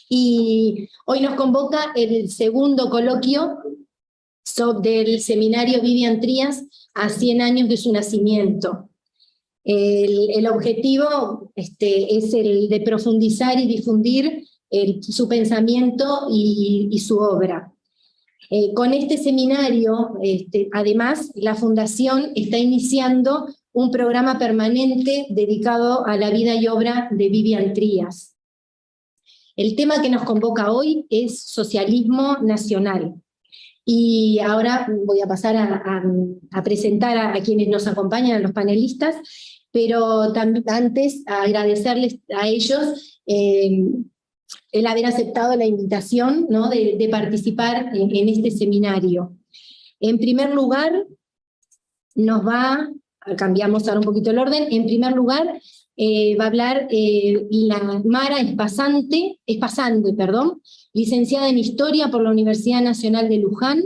Y hoy nos convoca el segundo coloquio del seminario Vivian Trías a 100 años de su nacimiento. El objetivo es el de profundizar y difundir su pensamiento y su obra. Con este seminario, además, la Fundación está iniciando un programa permanente dedicado a la vida y obra de Vivian Trías. El tema que nos convoca hoy es socialismo nacional. Y ahora voy a pasar a presentar a quienes nos acompañan, a los panelistas, pero también antes agradecerles a ellos el haber aceptado la invitación, ¿no?, de participar en este seminario. En primer lugar, cambiamos ahora un poquito el orden, en primer lugar va a hablar la Mara Espasante, licenciada en Historia por la Universidad Nacional de Luján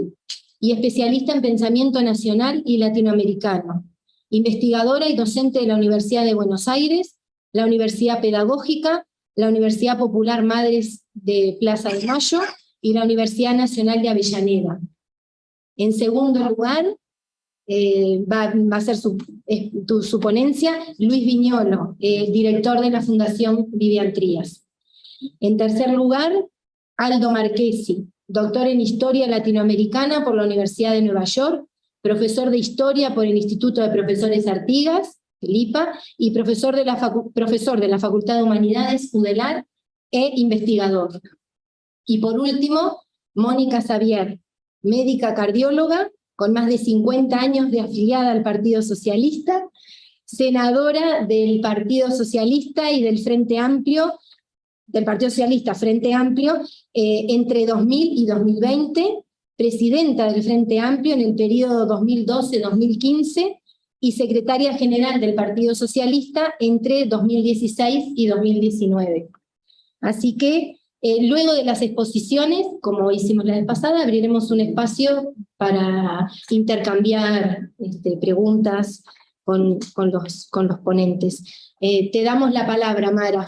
y especialista en pensamiento nacional y latinoamericano, investigadora y docente de la Universidad de Buenos Aires, la Universidad Pedagógica, la Universidad Popular Madres de Plaza de Mayo y la Universidad Nacional de Avellaneda. En segundo lugar, va a ser su ponencia Luis Viñolo, director de la Fundación Vivian Trías. En tercer lugar, Aldo Marchesi, doctor en Historia Latinoamericana por la Universidad de Nueva York, profesor de Historia por el Instituto de Profesores Artigas, el IPA, y profesor de la Facultad de Humanidades, UDELAR, e investigador. Y por último, Mónica Xavier, médica cardióloga, con más de 50 años de afiliada al Partido Socialista, senadora del Partido Socialista y del Frente Amplio, del Partido Socialista Frente Amplio, entre 2000 y 2020, presidenta del Frente Amplio en el periodo 2012-2015, y secretaria general del Partido Socialista entre 2016 y 2019. Así que, luego de las exposiciones, como hicimos la vez pasada, abriremos un espacio para intercambiar preguntas con los ponentes. Te damos la palabra, Mara.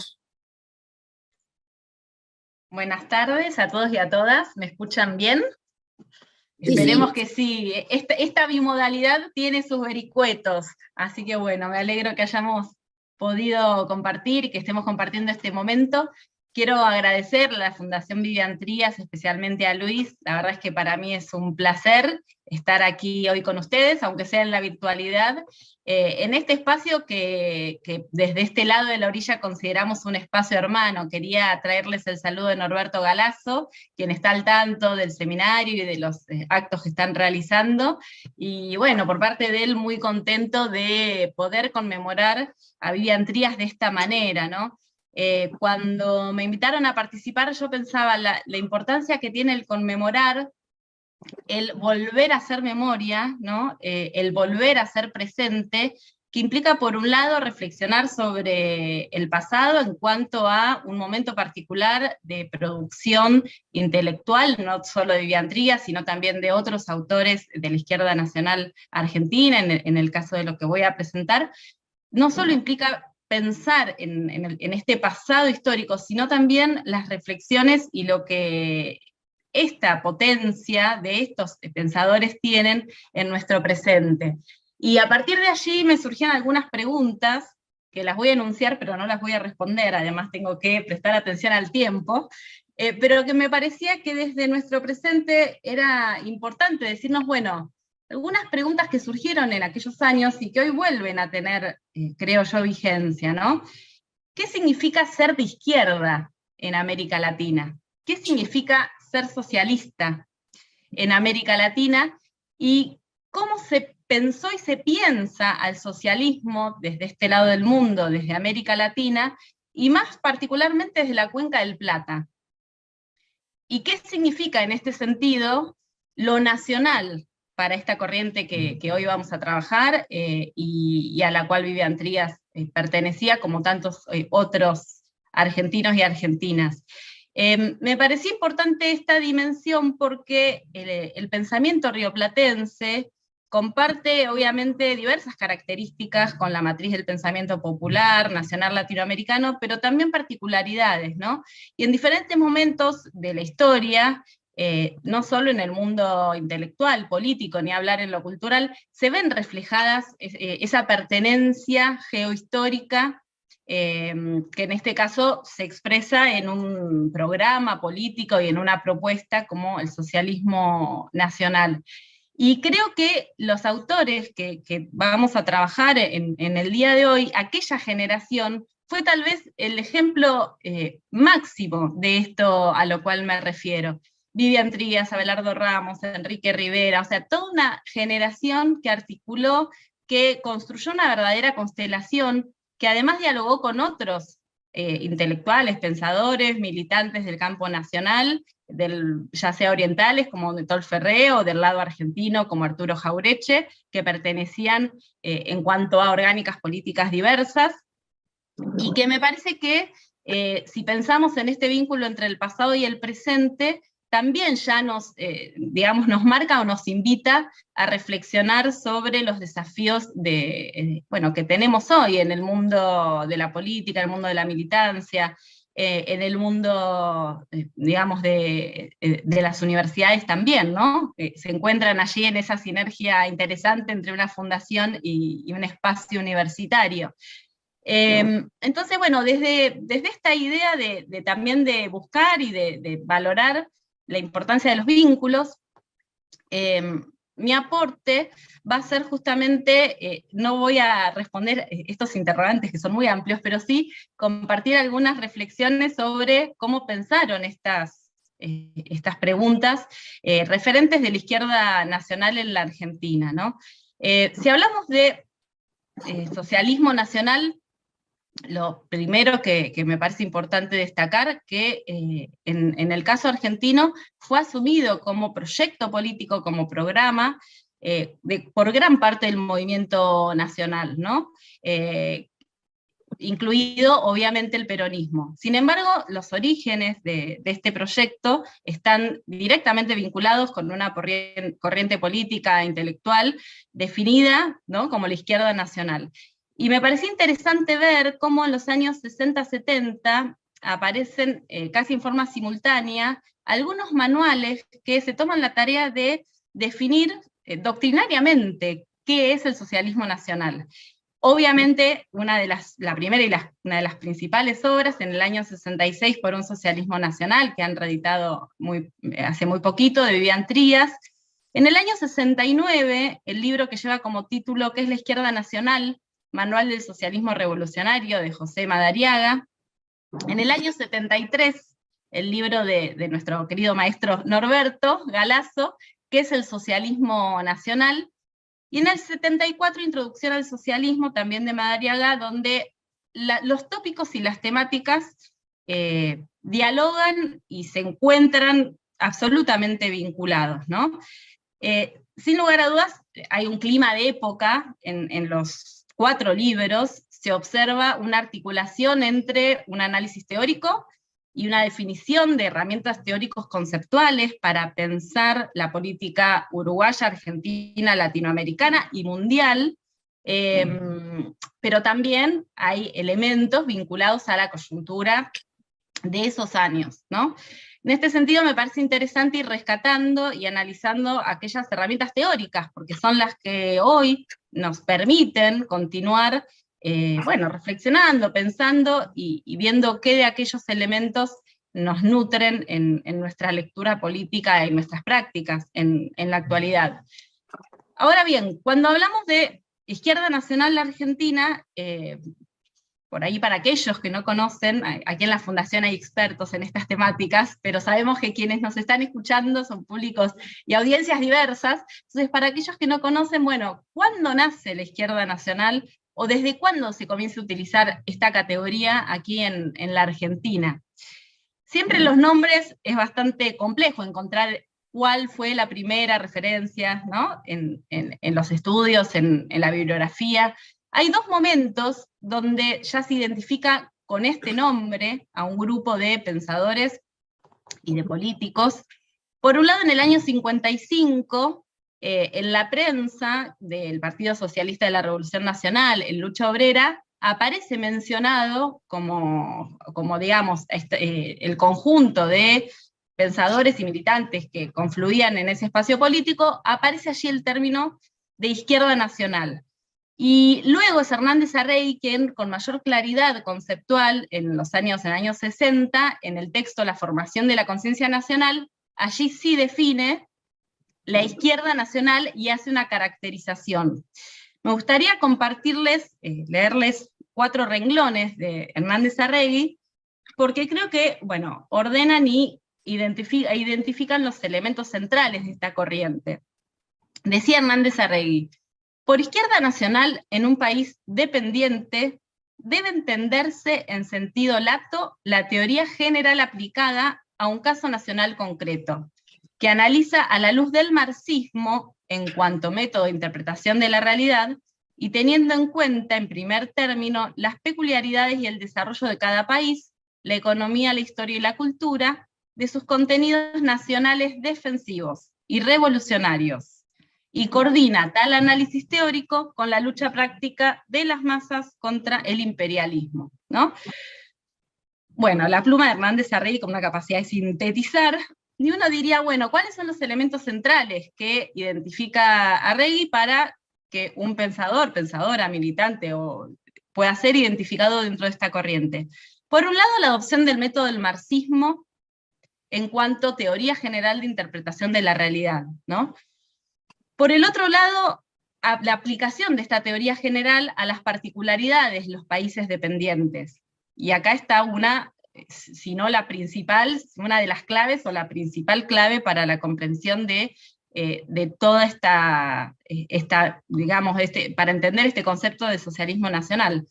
Buenas tardes a todos y a todas, ¿me escuchan bien? Sí, Esperemos sí. que sí. Esta bimodalidad tiene sus vericuetos, así que bueno, me alegro que hayamos podido compartir y que estemos compartiendo este momento. Quiero agradecerle a la Fundación Vivian Trías, especialmente a Luis. La verdad es que para mí es un placer estar aquí hoy con ustedes, aunque sea en la virtualidad, en este espacio que desde este lado de la orilla consideramos un espacio hermano. Quería traerles el saludo de Norberto Galazo, quien está al tanto del seminario y de los actos que están realizando, y bueno, por parte de él muy contento de poder conmemorar a Vivian Trías de esta manera, ¿no? Cuando me invitaron a participar, yo pensaba la importancia que tiene el conmemorar, el volver a hacer memoria, ¿no? El volver a ser presente, que implica, por un lado, reflexionar sobre el pasado en cuanto a un momento particular de producción intelectual, no solo de Vivian Trías, sino también de otros autores de la izquierda nacional argentina, en el caso de lo que voy a presentar. No solo implica pensar en este pasado histórico, sino también las reflexiones y lo que esta potencia de estos pensadores tienen en nuestro presente. Y a partir de allí me surgían algunas preguntas, que las voy a enunciar, pero no las voy a responder, además tengo que prestar atención al tiempo, pero que me parecía que desde nuestro presente era importante decirnos, bueno, algunas preguntas que surgieron en aquellos años y que hoy vuelven a tener, creo yo, vigencia, ¿no? ¿Qué significa ser de izquierda en América Latina? ¿Qué significa ser socialista en América Latina? ¿Y cómo se pensó y se piensa al socialismo desde este lado del mundo, desde América Latina, y más particularmente desde la Cuenca del Plata? ¿Y qué significa en este sentido lo nacional para esta corriente que hoy vamos a trabajar y a la cual Vivian Trías pertenecía, como tantos otros argentinos y argentinas? Me parecía importante esta dimensión porque el pensamiento rioplatense comparte obviamente diversas características con la matriz del pensamiento popular, nacional latinoamericano, pero también particularidades, ¿no? Y en diferentes momentos de la historia, no solo en el mundo intelectual, político, ni hablar en lo cultural, se ven reflejadas esa pertenencia geohistórica, que en este caso se expresa en un programa político y en una propuesta como el socialismo nacional. Y creo que los autores que vamos a trabajar en el día de hoy, aquella generación, fue tal vez el ejemplo máximo de esto a lo cual me refiero. Vivian Trías, Abelardo Ramos, Enrique Rivera, o sea, toda una generación que articuló, que construyó una verdadera constelación, que además dialogó con otros intelectuales, pensadores, militantes del campo nacional, ya sea orientales como Tol Ferré, o del lado argentino como Arturo Jaureche, que pertenecían en cuanto a orgánicas políticas diversas, y que me parece que si pensamos en este vínculo entre el pasado y el presente, también ya digamos, nos marca o nos invita a reflexionar sobre los desafíos bueno, que tenemos hoy en el mundo de la política, en el mundo de la militancia, en el mundo, digamos, de las universidades también, ¿no? Se encuentran allí en esa sinergia interesante entre una fundación y un espacio universitario. Entonces, bueno, desde esta idea también de buscar y de valorar la importancia de los vínculos, mi aporte va a ser justamente, no voy a responder estos interrogantes que son muy amplios, pero sí compartir algunas reflexiones sobre cómo pensaron estas preguntas referentes de la izquierda nacional en la Argentina, ¿no? Si hablamos de socialismo nacional, lo primero que me parece importante destacar, que en el caso argentino fue asumido como proyecto político, como programa, por gran parte del movimiento nacional, ¿no? Incluido obviamente el peronismo. Sin embargo, los orígenes de este proyecto están directamente vinculados con una corriente política e intelectual definida, ¿no?, como la izquierda nacional. Y me pareció interesante ver cómo en los años 60-70 aparecen casi en forma simultánea algunos manuales que se toman la tarea de definir doctrinariamente qué es el socialismo nacional. Obviamente, la primera y una de las principales obras, en el año 66, por un socialismo nacional, que han reeditado hace muy poquito, de Vivian Trías. En el año 69, el libro que lleva como título ¿Qué es la izquierda nacional?, Manual del Socialismo Revolucionario, de José Madariaga. En el año 73, el libro de nuestro querido maestro Norberto Galazo, ¿Qué es el socialismo nacional? Y en el 74, Introducción al Socialismo, también de Madariaga, donde los tópicos y las temáticas dialogan y se encuentran absolutamente vinculados, ¿no? Sin lugar a dudas, hay un clima de época en los 4 libros, se observa una articulación entre un análisis teórico y una definición de herramientas teóricos conceptuales para pensar la política uruguaya, argentina, latinoamericana y mundial, pero también hay elementos vinculados a la coyuntura de esos años, ¿no? En este sentido me parece interesante ir rescatando y analizando aquellas herramientas teóricas, porque son las que hoy nos permiten continuar bueno, reflexionando, pensando y viendo qué de aquellos elementos nos nutren en nuestra lectura política y nuestras prácticas en la actualidad. Ahora bien, cuando hablamos de izquierda nacional argentina, por ahí para aquellos que no conocen, aquí en la Fundación hay expertos en estas temáticas, pero sabemos que quienes nos están escuchando son públicos y audiencias diversas, entonces para aquellos que no conocen, bueno, ¿cuándo nace la izquierda nacional? ¿O desde cuándo se comienza a utilizar esta categoría aquí en la Argentina? Siempre los nombres es bastante complejo encontrar cuál fue la primera referencia, ¿no?, en los estudios, en la bibliografía. Hay 2 momentos donde ya se identifica con este nombre a un grupo de pensadores y de políticos. Por un lado, en el año 55, en la prensa del Partido Socialista de la Revolución Nacional, en Lucha Obrera, aparece mencionado como digamos, el conjunto de pensadores y militantes que confluían en ese espacio político, aparece allí el término de izquierda nacional. Y luego es Hernández Arregui quien, con mayor claridad conceptual, en los años 60, en el texto La formación de la conciencia nacional, allí sí define la izquierda nacional y hace una caracterización. Me gustaría compartirles, leerles 4 renglones de Hernández Arregui, porque creo que, bueno, ordenan y identifican los elementos centrales de esta corriente. Decía Hernández Arregui: por izquierda nacional, en un país dependiente, debe entenderse en sentido lato la teoría general aplicada a un caso nacional concreto, que analiza a la luz del marxismo en cuanto método de interpretación de la realidad, y teniendo en cuenta, en primer término, las peculiaridades y el desarrollo de cada país, la economía, la historia y la cultura, de sus contenidos nacionales defensivos y revolucionarios, y coordina tal análisis teórico con la lucha práctica de las masas contra el imperialismo, ¿no? Bueno, la pluma de Hernández Arregui con una capacidad de sintetizar, y uno diría, bueno, ¿cuáles son los elementos centrales que identifica Arregui para que un pensador, pensadora, militante, pueda ser identificado dentro de esta corriente? Por un lado, la adopción del método del marxismo en cuanto a teoría general de interpretación de la realidad, ¿no? Por el otro lado, la aplicación de esta teoría general a las particularidades de los países dependientes. Y acá está una, si no la principal, una de las claves o la principal clave para la comprensión de toda esta digamos, para entender este concepto de socialismo nacional.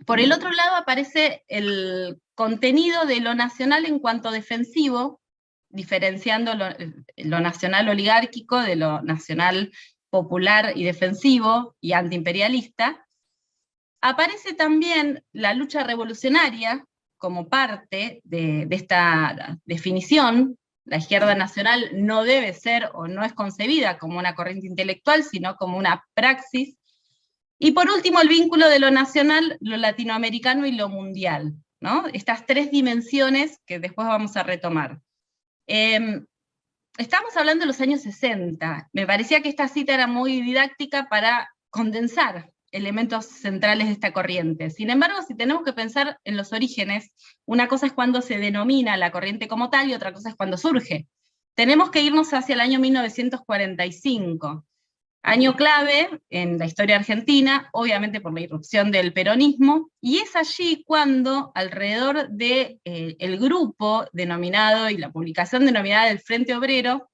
Por el otro lado aparece el contenido de lo nacional en cuanto defensivo, diferenciando lo nacional oligárquico de lo nacional popular y defensivo y antiimperialista. Aparece también la lucha revolucionaria como parte de esta definición. La izquierda nacional no debe ser o no es concebida como una corriente intelectual, sino como una praxis. Y por último, el vínculo de lo nacional, lo latinoamericano y lo mundial, ¿no? Estas 3 dimensiones que después vamos a retomar. Estamos hablando de los años 60. Me parecía que esta cita era muy didáctica para condensar elementos centrales de esta corriente. Sin embargo, si tenemos que pensar en los orígenes, una cosa es cuando se denomina la corriente como tal y otra cosa es cuando surge. Tenemos que irnos hacia el año 1945, año clave en la historia argentina, obviamente por la irrupción del peronismo, y es allí cuando alrededor de el grupo denominado y la publicación denominada del Frente Obrero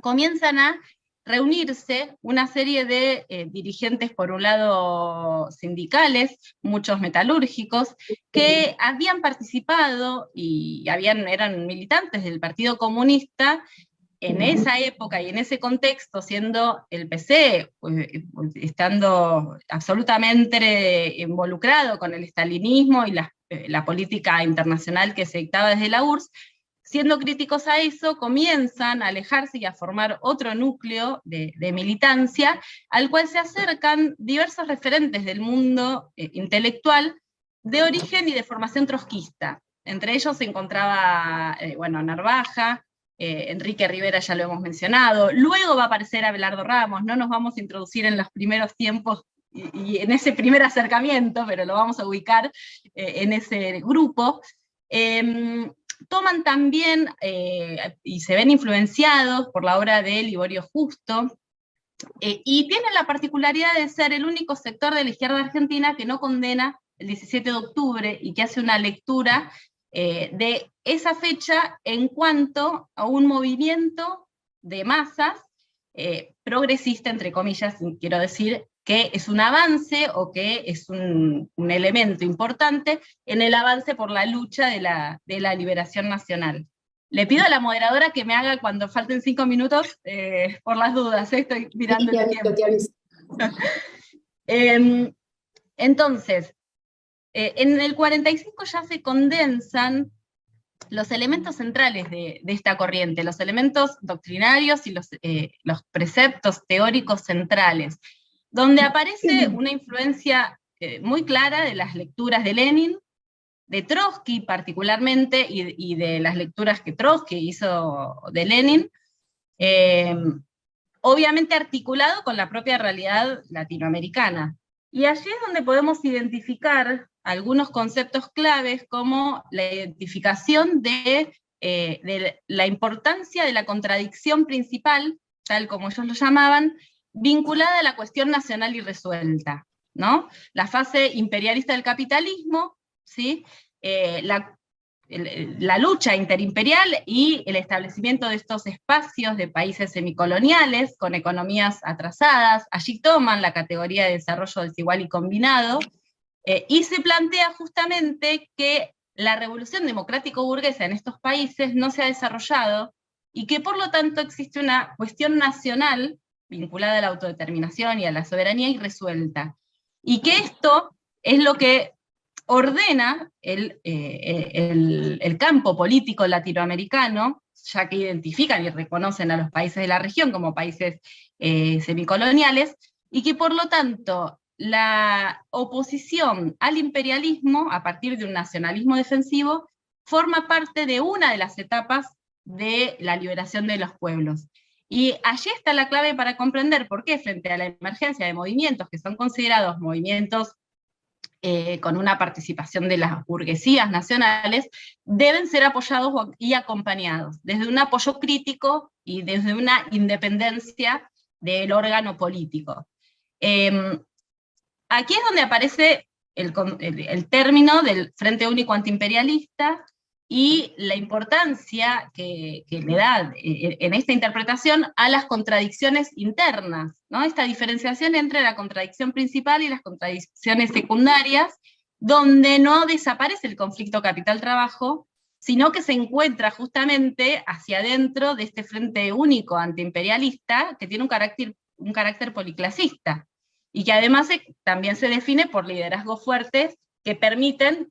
comienzan a reunirse una serie de dirigentes, por un lado sindicales, muchos metalúrgicos, que habían participado y eran militantes del Partido Comunista en esa época y en ese contexto, siendo el PC, estando absolutamente involucrado con el estalinismo y la política internacional que se dictaba desde la URSS, siendo críticos a eso, comienzan a alejarse y a formar otro núcleo de militancia, al cual se acercan diversos referentes del mundo intelectual de origen y de formación trotskista. Entre ellos se encontraba, Narvaja, Enrique Rivera ya lo hemos mencionado, luego va a aparecer Abelardo Ramos, no nos vamos a introducir en los primeros tiempos y en ese primer acercamiento, pero lo vamos a ubicar en ese grupo. Toman también, y se ven influenciados por la obra de Liborio Justo, y tienen la particularidad de ser el único sector de la izquierda argentina que no condena el 17 de octubre y que hace una lectura de esa fecha en cuanto a un movimiento de masas progresista, entre comillas, quiero decir, que es un avance o que es un elemento importante en el avance por la lucha de la liberación nacional. Le pido a la moderadora que me haga cuando falten 5 minutos, por las dudas, estoy mirando el tiempo. Entonces, en el 45 ya se condensan los elementos centrales de esta corriente, los elementos doctrinarios y los preceptos teóricos centrales, donde aparece una influencia muy clara de las lecturas de Lenin, de Trotsky particularmente, y de las lecturas que Trotsky hizo de Lenin, obviamente articulado con la propia realidad latinoamericana. Y allí es donde podemos identificar algunos conceptos claves, como la identificación de la importancia de la contradicción principal, tal como ellos lo llamaban, vinculada a la cuestión nacional irresuelta, ¿no? La fase imperialista del capitalismo, ¿sí? La lucha interimperial y el establecimiento de estos espacios de países semicoloniales con economías atrasadas. Allí toman la categoría de desarrollo desigual y combinado, y se plantea justamente que la revolución democrático-burguesa en estos países no se ha desarrollado, y que por lo tanto existe una cuestión nacional vinculada a la autodeterminación y a la soberanía irresuelta, y que esto es lo que ordena el campo político latinoamericano, ya que identifican y reconocen a los países de la región como países semicoloniales, y que por lo tanto la oposición al imperialismo, a partir de un nacionalismo defensivo, forma parte de una de las etapas de la liberación de los pueblos. Y allí está la clave para comprender por qué, frente a la emergencia de movimientos que son considerados movimientos con una participación de las burguesías nacionales, deben ser apoyados y acompañados, desde un apoyo crítico y desde una independencia del órgano político. Aquí es donde aparece el término del Frente Único Antiimperialista, y la importancia que le da en esta interpretación a las contradicciones internas, ¿no? Esta diferenciación entre la contradicción principal y las contradicciones secundarias, donde no desaparece el conflicto capital-trabajo, sino que se encuentra justamente hacia adentro de este Frente Único Antiimperialista, que tiene un carácter policlasista, y que además también se define por liderazgos fuertes que permiten,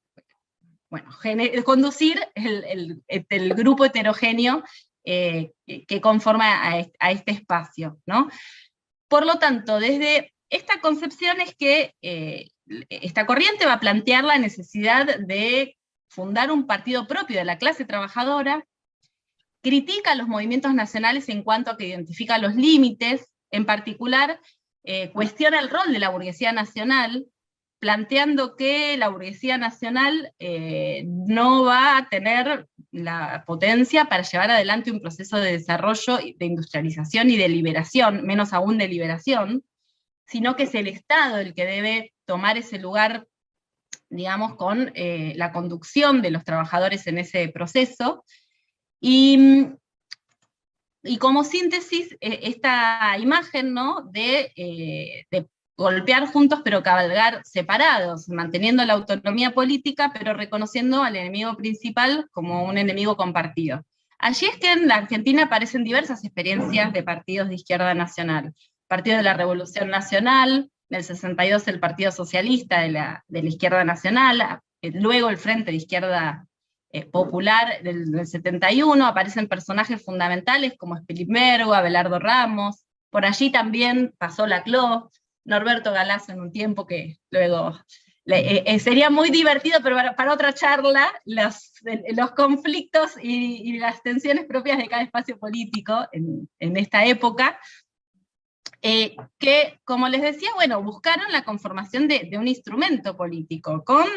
bueno, conducir el grupo heterogéneo que conforma a este espacio, ¿no? Por lo tanto, desde esta concepción es que esta corriente va a plantear la necesidad de fundar un partido propio de la clase trabajadora, critica los movimientos nacionales en cuanto a que identifica los límites, en particular cuestiona el rol de la burguesía nacional, planteando que la burguesía nacional no va a tener la potencia para llevar adelante un proceso de desarrollo, de industrialización y de liberación, menos aún de liberación, sino que es el Estado el que debe tomar ese lugar, digamos, con la conducción de los trabajadores en ese proceso. Y como síntesis, esta imagen, ¿no?, de golpear juntos pero cabalgar separados, manteniendo la autonomía política, pero reconociendo al enemigo principal como un enemigo compartido. Allí es que en la Argentina aparecen diversas experiencias de partidos de izquierda nacional. Partido de la Revolución Nacional, en el 62 el Partido Socialista de la Izquierda Nacional, luego el Frente de Izquierda Popular del 71, aparecen personajes fundamentales como Spilimbergo, Abelardo Ramos, por allí también pasó Laclau, Norberto Galazo en un tiempo, que luego sería muy divertido, pero para otra charla, los conflictos y las tensiones propias de cada espacio político en esta época, que, como les decía, bueno, buscaron la conformación de un instrumento político, con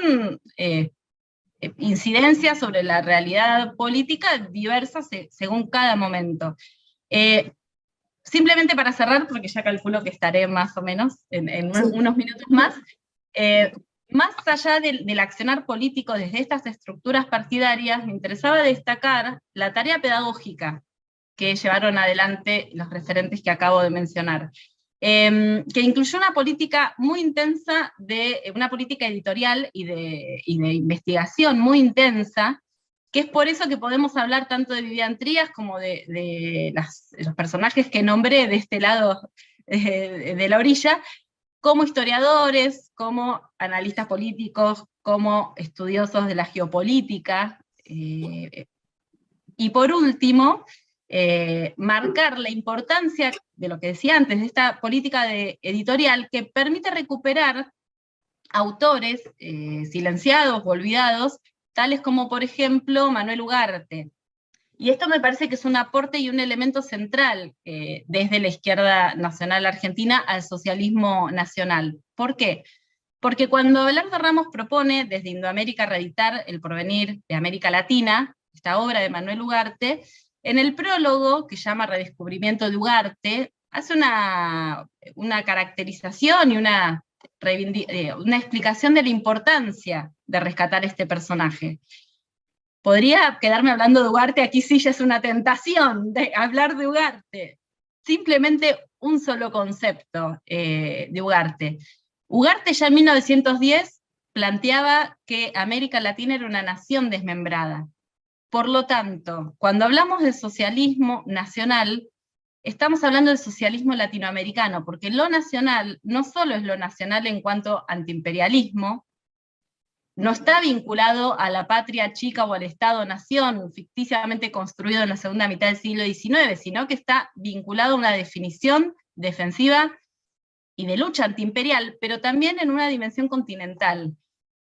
incidencias sobre la realidad política diversas según cada momento. Simplemente para cerrar, porque ya calculo que estaré más o menos en unos minutos más, más allá del accionar político desde estas estructuras partidarias, me interesaba destacar la tarea pedagógica que llevaron adelante los referentes que acabo de mencionar, que incluyó una política muy intensa, una política editorial y de investigación muy intensa, que es por eso que podemos hablar tanto de Vivian Trías como de los personajes que nombré de este lado de la orilla, como historiadores, como analistas políticos, como estudiosos de la geopolítica, Y por último, marcar la importancia de lo que decía antes, de esta política editorial que permite recuperar autores silenciados o olvidados, tales como por ejemplo Manuel Ugarte. Y esto me parece que es un aporte y un elemento central desde la izquierda nacional argentina al socialismo nacional. ¿Por qué? Porque cuando Abelardo Ramos propone desde Indoamérica reeditar El porvenir de América Latina, esta obra de Manuel Ugarte, en el prólogo, que llama Redescubrimiento de Ugarte, hace una caracterización y una explicación de la importancia de rescatar este personaje. Podría quedarme hablando de Ugarte, aquí sí ya es una tentación de hablar de Ugarte. Simplemente un solo concepto de Ugarte. Ugarte ya en 1910 planteaba que América Latina era una nación desmembrada. Por lo tanto, cuando hablamos de socialismo nacional, estamos hablando del socialismo latinoamericano, porque lo nacional no solo es lo nacional en cuanto a antiimperialismo, no está vinculado a la patria chica o al Estado-nación ficticiamente construido en la segunda mitad del siglo XIX, sino que está vinculado a una definición defensiva y de lucha antiimperial, pero también en una dimensión continental.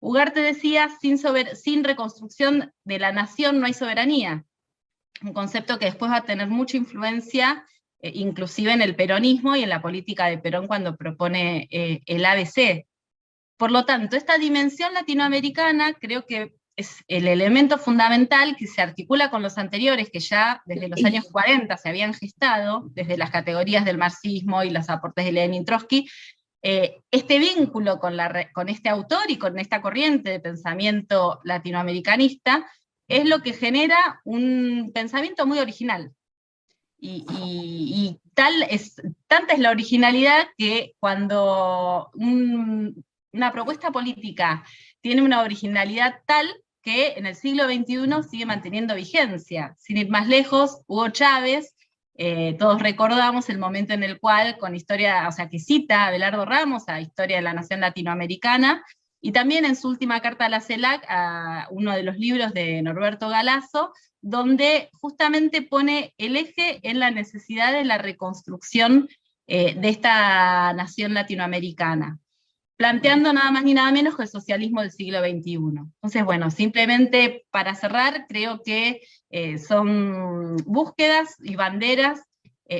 Ugarte decía, sin reconstrucción de la nación no hay soberanía, un concepto que después va a tener mucha influencia, inclusive en el peronismo y en la política de Perón cuando propone el ABC. Por lo tanto, esta dimensión latinoamericana creo que es el elemento fundamental que se articula con los anteriores, que ya desde los años 40 se habían gestado, desde las categorías del marxismo y los aportes de Lenin y Trotsky. Este vínculo con este autor y con esta corriente de pensamiento latinoamericanista es lo que genera un pensamiento muy original. Y tanta es la originalidad que cuando una propuesta política tiene una originalidad tal que en el siglo XXI sigue manteniendo vigencia. Sin ir más lejos, Hugo Chávez, todos recordamos el momento en el cual, con historia, o sea, que cita a Abelardo Ramos, a Historia de la Nación Latinoamericana, y también en su última carta a la CELAC, a uno de los libros de Norberto Galazo, donde justamente pone el eje en la necesidad de la reconstrucción de esta nación latinoamericana, planteando nada más ni nada menos que el socialismo del siglo XXI. Entonces, bueno, simplemente para cerrar, creo que son búsquedas y banderas,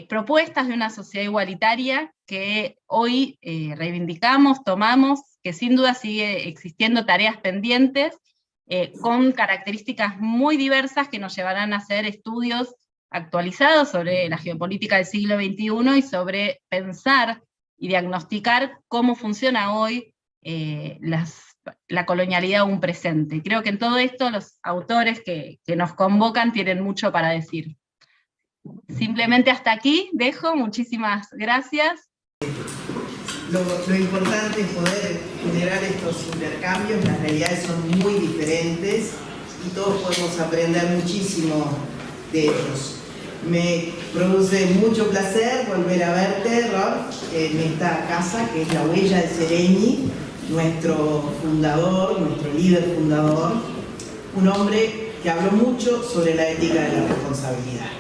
propuestas de una sociedad igualitaria que hoy reivindicamos, tomamos, que sin duda sigue existiendo tareas pendientes, con características muy diversas que nos llevarán a hacer estudios actualizados sobre la geopolítica del siglo XXI y sobre pensar y diagnosticar cómo funciona hoy la colonialidad aún presente. Creo que en todo esto los autores que nos convocan tienen mucho para decir. Simplemente hasta aquí dejo, muchísimas gracias. Lo importante es poder generar estos intercambios, las realidades son muy diferentes y todos podemos aprender muchísimo de ellos. Me produce mucho placer volver a verte, Rolf, en esta casa que es La Huella de Seregni, nuestro fundador, nuestro líder fundador, un hombre que habló mucho sobre la ética de la responsabilidad.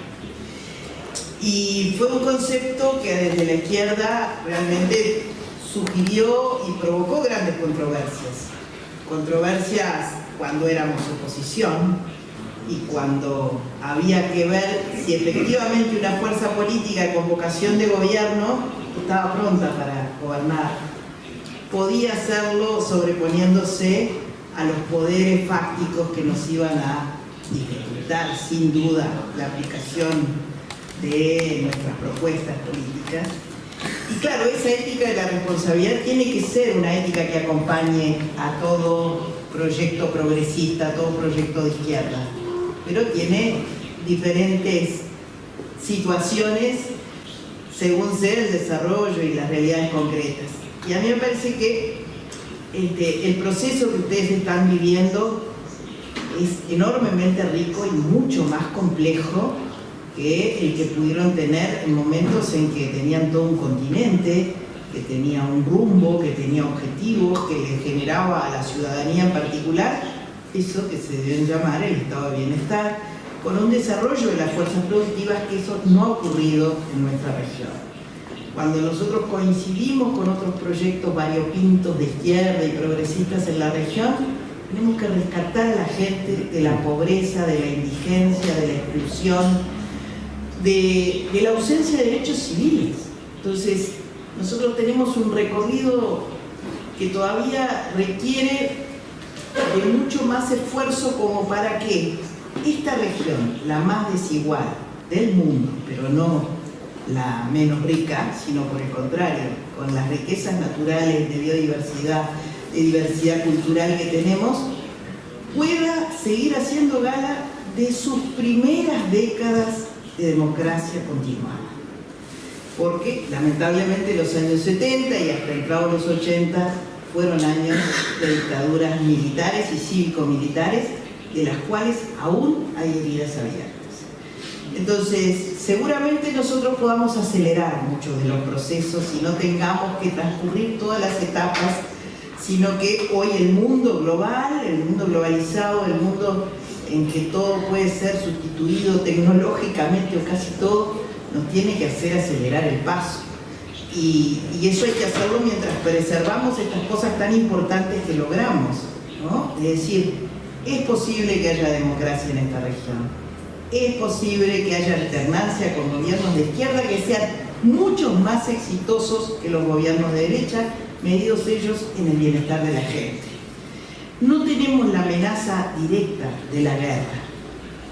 Y fue un concepto que desde la izquierda realmente sugirió y provocó grandes controversias. Controversias cuando éramos oposición y cuando había que ver si efectivamente una fuerza política con vocación de gobierno estaba pronta para gobernar. Podía hacerlo sobreponiéndose a los poderes fácticos que nos iban a dificultar, sin duda, la aplicación de nuestras propuestas políticas. Y claro, esa ética de la responsabilidad tiene que ser una ética que acompañe a todo proyecto progresista, a todo proyecto de izquierda, pero tiene diferentes situaciones según sea el desarrollo y las realidades concretas. Y a mí me parece que el proceso que ustedes están viviendo es enormemente rico y mucho más complejo que el que pudieron tener en momentos en que tenían todo un continente, que tenía un rumbo, que tenía objetivos, que le generaba a la ciudadanía en particular eso que se deben llamar el estado de bienestar, con un desarrollo de las fuerzas productivas, que eso no ha ocurrido en nuestra región. Cuando nosotros coincidimos con otros proyectos variopintos de izquierda y progresistas en la región, tenemos que rescatar a la gente de la pobreza, de la indigencia, de la exclusión, de la ausencia de derechos civiles. Entonces, nosotros tenemos un recorrido que todavía requiere de mucho más esfuerzo como para que esta región, la más desigual del mundo, pero no la menos rica, sino por el contrario, con las riquezas naturales de biodiversidad, de diversidad cultural que tenemos, pueda seguir haciendo gala de sus primeras décadas de democracia continuada. Porque lamentablemente los años 70 y hasta entrados los 80 fueron años de dictaduras militares y cívico-militares, de las cuales aún hay heridas abiertas. Entonces, seguramente nosotros podamos acelerar muchos de los procesos y no tengamos que transcurrir todas las etapas, sino que hoy el mundo global, el mundo globalizado, el mundo en que todo puede ser sustituido tecnológicamente o casi todo, nos tiene que hacer acelerar el paso. Y eso hay que hacerlo mientras preservamos estas cosas tan importantes que logramos, ¿no? Es decir, es posible que haya democracia en esta región. Es posible que haya alternancia con gobiernos de izquierda que sean muchos más exitosos que los gobiernos de derecha, medidos ellos en el bienestar de la gente. No tenemos la amenaza directa de la guerra,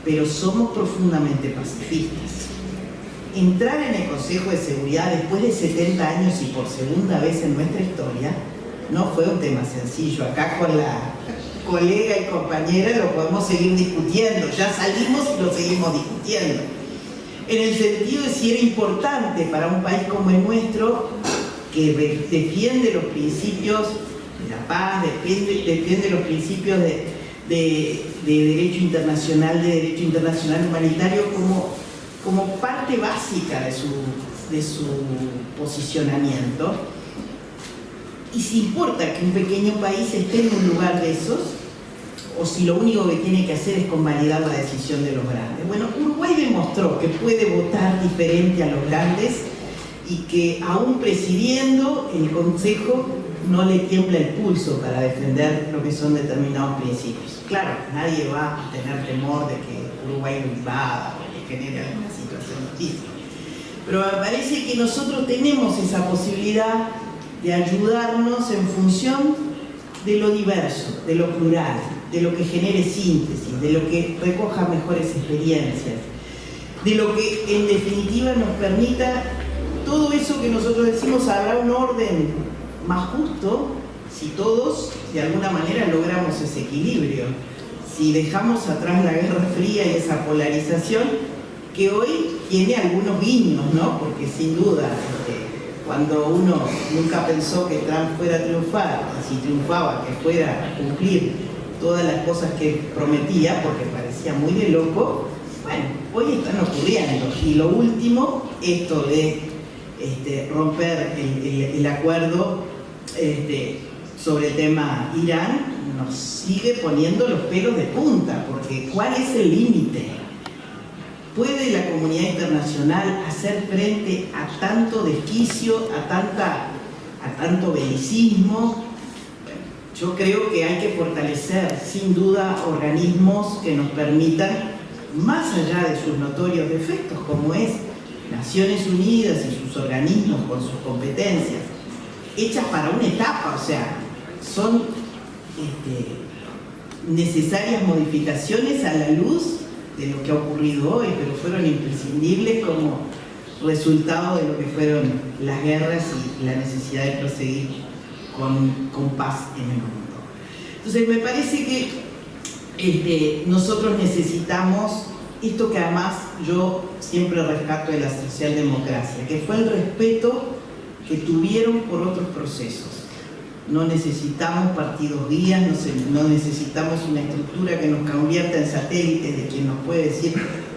pero somos profundamente pacifistas. Entrar en el Consejo de Seguridad después de 70 años y por segunda vez en nuestra historia no fue un tema sencillo. Acá con la colega y compañera lo podemos seguir discutiendo, ya salimos y lo seguimos discutiendo. En el sentido de si era importante para un país como el nuestro, que defiende los principios de la paz, defiende los principios de derecho internacional humanitario como parte básica de su posicionamiento. Y si importa que un pequeño país esté en un lugar de esos, o si lo único que tiene que hacer es convalidar la decisión de los grandes. Bueno, Uruguay demostró que puede votar diferente a los grandes y que aún presidiendo el Consejo no le tiembla el pulso para defender lo que son determinados principios. Claro, nadie va a tener temor de que Uruguay lo invada o le genere alguna situación hostil. Pero me parece que nosotros tenemos esa posibilidad de ayudarnos en función de lo diverso, de lo plural, de lo que genere síntesis, de lo que recoja mejores experiencias, de lo que en definitiva nos permita todo eso que nosotros decimos. Habrá un orden más justo si todos de alguna manera logramos ese equilibrio, si dejamos atrás la Guerra Fría y esa polarización que hoy tiene algunos guiños, ¿no? Porque sin duda cuando uno nunca pensó que Trump fuera a triunfar, y si triunfaba que fuera a cumplir todas las cosas que prometía, porque parecía muy de loco, bueno, hoy están ocurriendo. Y lo último, esto de romper el acuerdo sobre el tema Irán, nos sigue poniendo los pelos de punta, porque ¿cuál es el límite? ¿Puede la comunidad internacional hacer frente a tanto desquicio, a tanto belicismo? Yo creo que hay que fortalecer, sin duda, organismos que nos permitan, más allá de sus notorios defectos, como es Naciones Unidas y sus organismos con sus competencias, hechas para una etapa, o sea, son necesarias modificaciones a la luz de lo que ha ocurrido hoy, pero fueron imprescindibles como resultado de lo que fueron las guerras y la necesidad de proseguir con paz en el mundo. Entonces me parece que nosotros necesitamos esto que además yo siempre rescato de la socialdemocracia, que fue el respeto que tuvieron por otros procesos. No necesitamos partidos guías, no necesitamos una estructura que nos convierta en satélites de quien nos puede decir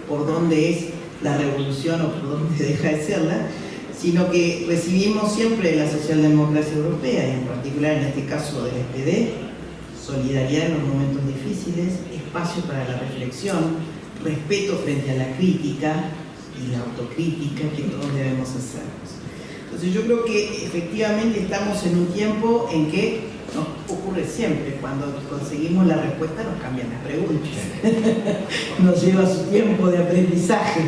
por dónde es la revolución o por dónde deja de serla, sino que recibimos siempre de la socialdemocracia europea, y en particular en este caso del SPD, solidaridad en los momentos difíciles, espacio para la reflexión, respeto frente a la crítica y la autocrítica que todos debemos hacernos. Entonces yo creo que efectivamente estamos en un tiempo en que nos ocurre siempre, cuando conseguimos la respuesta nos cambian las preguntas, nos lleva su tiempo de aprendizaje,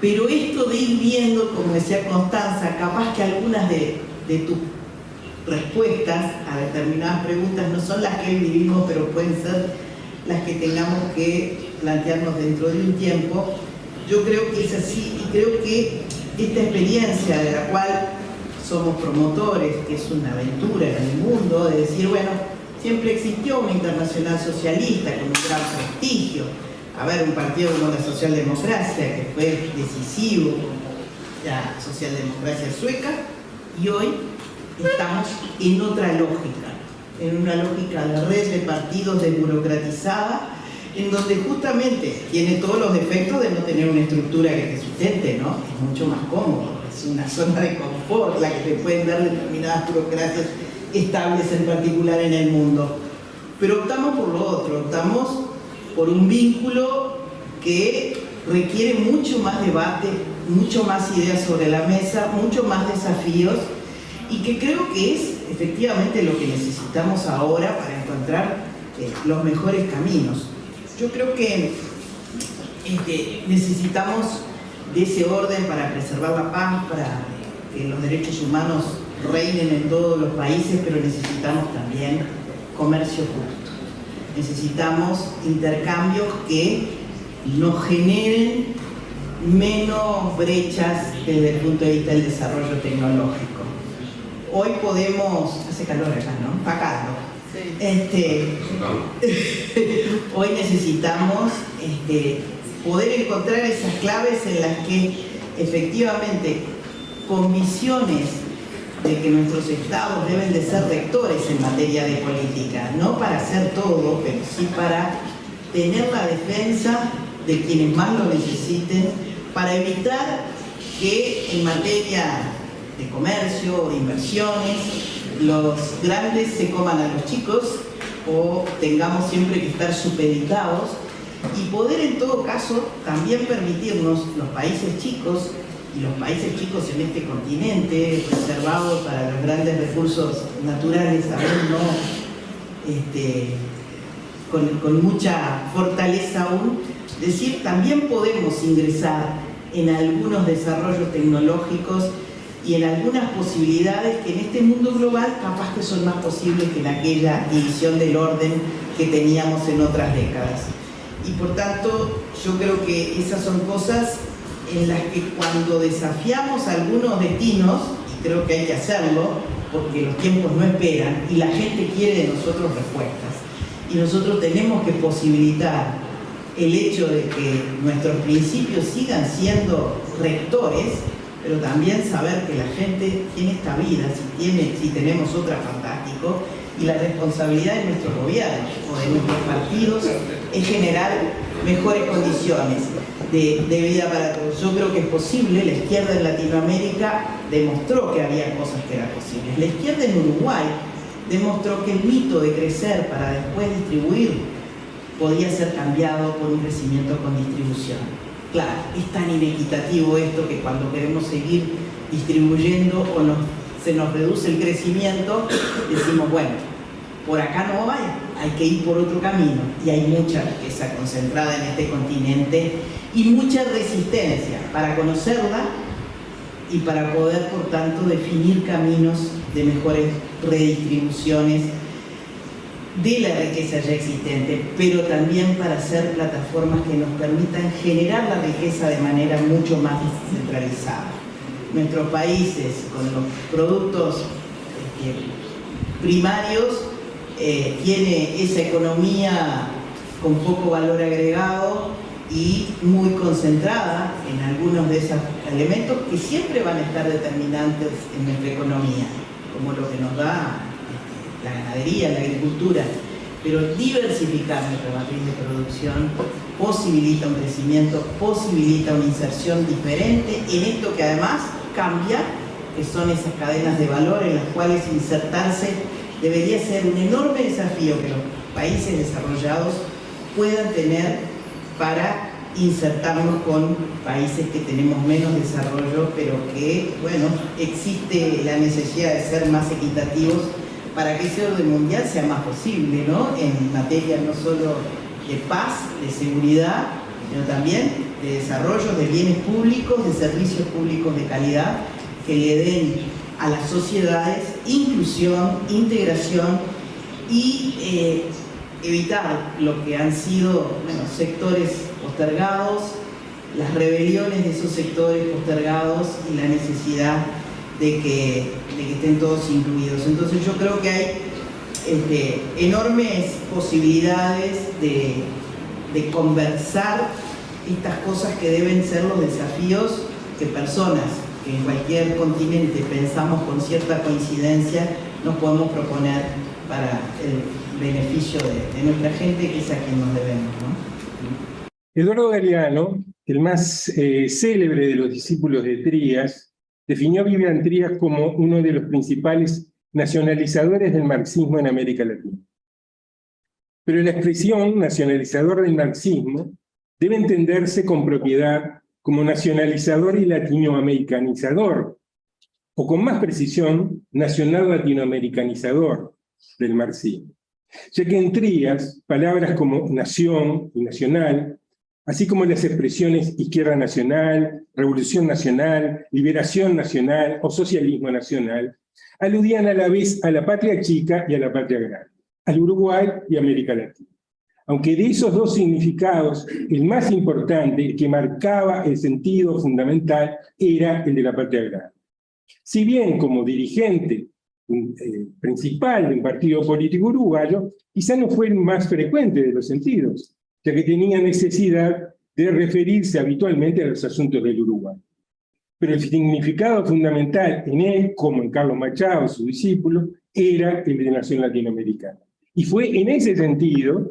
pero esto de ir viendo, como decía Constanza, capaz que algunas de tus respuestas a determinadas preguntas no son las que hoy vivimos, pero pueden ser las que tengamos que plantearnos dentro de un tiempo. Yo creo que es así y creo que esta experiencia de la cual somos promotores, que es una aventura en el mundo, de decir, bueno, siempre existió una internacional socialista con un gran prestigio, a ver, un partido como la socialdemocracia que fue decisivo, la socialdemocracia sueca, y hoy estamos en otra lógica, en una lógica de red de partidos desburocratizada, en donde justamente tiene todos los defectos de no tener una estructura que te sustente, ¿no? Es mucho más cómodo, es una zona de confort la que te pueden dar determinadas burocracias estables, en particular en el mundo. Pero optamos por lo otro, optamos por un vínculo que requiere mucho más debate, mucho más ideas sobre la mesa, mucho más desafíos, y que creo que es efectivamente lo que necesitamos ahora para encontrar los mejores caminos. Yo creo que necesitamos de ese orden para preservar la paz, para que los derechos humanos reinen en todos los países, pero necesitamos también comercio justo. Necesitamos intercambios que nos generen menos brechas desde el punto de vista del desarrollo tecnológico. Hoy podemos... Hace calor acá, ¿no? Acá, ¿no? Sí. Hoy necesitamos poder encontrar esas claves en las que efectivamente, con visiones de que nuestros estados deben de ser rectores en materia de política, no para hacer todo, pero sí para tener la defensa de quienes más lo necesiten, para evitar que en materia de comercio o de inversiones los grandes se coman a los chicos o tengamos siempre que estar supeditados, y poder en todo caso también permitirnos los países chicos, y los países chicos en este continente reservado para los grandes recursos naturales aún no, con mucha fortaleza aún, decir, también podemos ingresar en algunos desarrollos tecnológicos y en algunas posibilidades que en este mundo global capaz que son más posibles que en aquella división del orden que teníamos en otras décadas. Y por tanto, yo creo que esas son cosas en las que cuando desafiamos algunos destinos, y creo que hay que hacerlo, porque los tiempos no esperan y la gente quiere de nosotros respuestas, y nosotros tenemos que posibilitar el hecho de que nuestros principios sigan siendo rectores, pero también saber que la gente tiene esta vida, si tenemos otra, fantástico, y la responsabilidad de nuestros gobiernos o de nuestros partidos es generar mejores condiciones de vida para todos. Yo creo que es posible. La izquierda en Latinoamérica demostró que había cosas que eran posibles. La izquierda en Uruguay demostró que el mito de crecer para después distribuir podía ser cambiado por un crecimiento con distribución. Claro, es tan inequitativo esto que cuando queremos seguir distribuyendo o se nos reduce el crecimiento, decimos, bueno, por acá no vaya, hay que ir por otro camino. Y hay mucha riqueza concentrada en este continente y mucha resistencia para conocerla y para poder, por tanto, definir caminos de mejores redistribuciones de la riqueza ya existente, pero también para hacer plataformas que nos permitan generar la riqueza de manera mucho más descentralizada. Nuestros países, con los productos primarios, tiene esa economía con poco valor agregado y muy concentrada en algunos de esos elementos que siempre van a estar determinantes en nuestra economía, como lo que nos da la ganadería, la agricultura, pero diversificar nuestra matriz de producción posibilita un crecimiento, posibilita una inserción diferente en esto que además cambia, que son esas cadenas de valor en las cuales insertarse debería ser un enorme desafío que los países desarrollados puedan tener para insertarnos con países que tenemos menos desarrollo, pero que, bueno, existe la necesidad de ser más equitativos para que ese orden mundial sea más posible, ¿no? En materia no solo de paz, de seguridad, sino también de desarrollo de bienes públicos, de servicios públicos de calidad, que le den a las sociedades inclusión, integración y evitar lo que han sido, bueno, sectores postergados, las rebeliones de esos sectores postergados y la necesidad de que estén todos incluidos. Entonces yo creo que hay enormes posibilidades de conversar estas cosas que deben ser los desafíos que personas que en cualquier continente pensamos con cierta coincidencia nos podemos proponer para el beneficio de nuestra gente, que es a quien nos debemos, ¿no? Eduardo Galeano, el más célebre de los discípulos de Trías, definió a Vivian Trías como uno de los principales nacionalizadores del marxismo en América Latina. Pero la expresión nacionalizador del marxismo debe entenderse con propiedad como nacionalizador y latinoamericanizador, o con más precisión, nacional latinoamericanizador del marxismo. Ya que en Trías, palabras como nación y nacional, así como las expresiones izquierda nacional, revolución nacional, liberación nacional o socialismo nacional, aludían a la vez a la patria chica y a la patria grande, al Uruguay y América Latina. Aunque de esos dos significados, el más importante, el que marcaba el sentido fundamental, era el de la patria grande. Si bien como dirigente principal de un partido político uruguayo, quizá no fue el más frecuente de los sentidos, ya que tenía necesidad de referirse habitualmente a los asuntos del Uruguay. Pero el significado fundamental en él, como en Carlos Machado, su discípulo, era el de nación latinoamericana. Y fue en ese sentido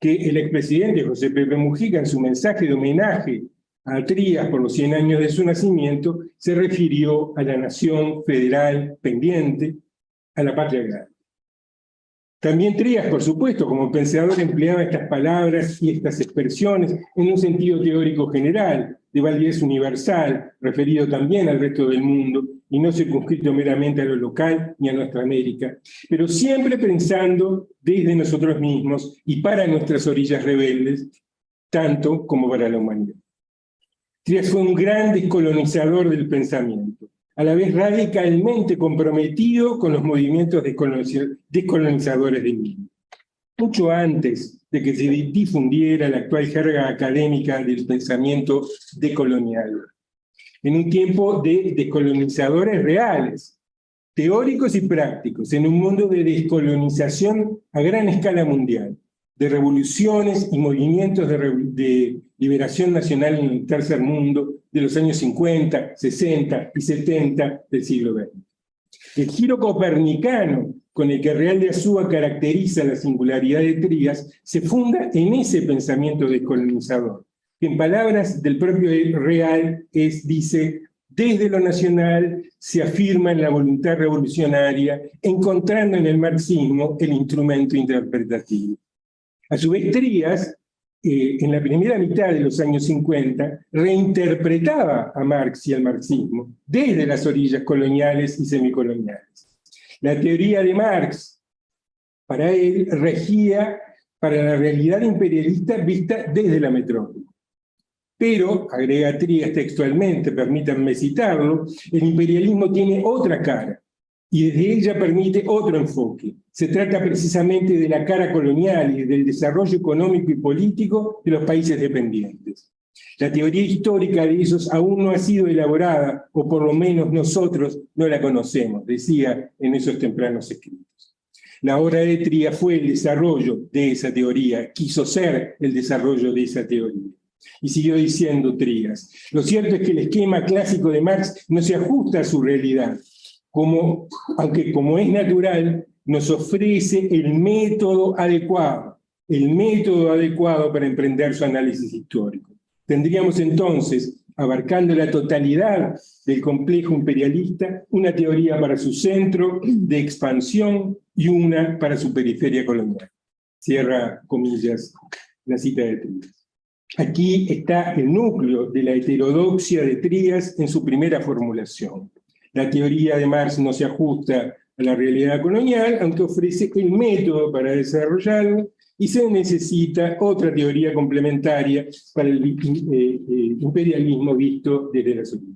que el expresidente José Pepe Mujica, en su mensaje de homenaje a Trías por los 100 años de su nacimiento, se refirió a la nación federal pendiente, a la patria grande. También Trías, por supuesto, como pensador, empleaba estas palabras y estas expresiones en un sentido teórico general, de validez universal, referido también al resto del mundo, y no circunscrito meramente a lo local ni a nuestra América, pero siempre pensando desde nosotros mismos y para nuestras orillas rebeldes, tanto como para la humanidad. Trías fue un gran descolonizador del pensamiento, a la vez radicalmente comprometido con los movimientos descolonizadores del mismo. Mucho antes de que se difundiera la actual jerga académica del pensamiento decolonial, en un tiempo de descolonizadores reales, teóricos y prácticos, en un mundo de descolonización a gran escala mundial, de revoluciones y movimientos de liberación nacional en el tercer mundo de los años 50, 60 y 70 del siglo XX. El giro copernicano con el que Real de Azúa caracteriza la singularidad de Trías se funda en ese pensamiento descolonizador, que en palabras del propio Real dice: desde lo nacional se afirma en la voluntad revolucionaria, encontrando en el marxismo el instrumento interpretativo. A su vez, Trías, en la primera mitad de los años 50, reinterpretaba a Marx y al marxismo desde las orillas coloniales y semicoloniales. La teoría de Marx, para él, regía para la realidad imperialista vista desde la metrópoli. Pero, agrega Trías textualmente, permítanme citarlo, el imperialismo tiene otra cara, y desde ella permite otro enfoque. Se trata precisamente de la cara colonial y del desarrollo económico y político de los países dependientes. La teoría histórica de esos aún no ha sido elaborada, o por lo menos nosotros no la conocemos, decía en esos tempranos escritos. La obra de Trías fue el desarrollo de esa teoría, quiso ser el desarrollo de esa teoría. Y siguió diciendo Trías: lo cierto es que el esquema clásico de Marx no se ajusta a su realidad, aunque como es natural, nos ofrece el método adecuado para emprender su análisis histórico. Tendríamos entonces, abarcando la totalidad del complejo imperialista, una teoría para su centro de expansión y una para su periferia colonial. cierra comillas la cita de Trías. Aquí está el núcleo de la heterodoxia de Trías en su primera formulación. La teoría de Marx no se ajusta a la realidad colonial, aunque ofrece el método para desarrollarlo, y se necesita otra teoría complementaria para el imperialismo visto desde la sociedad.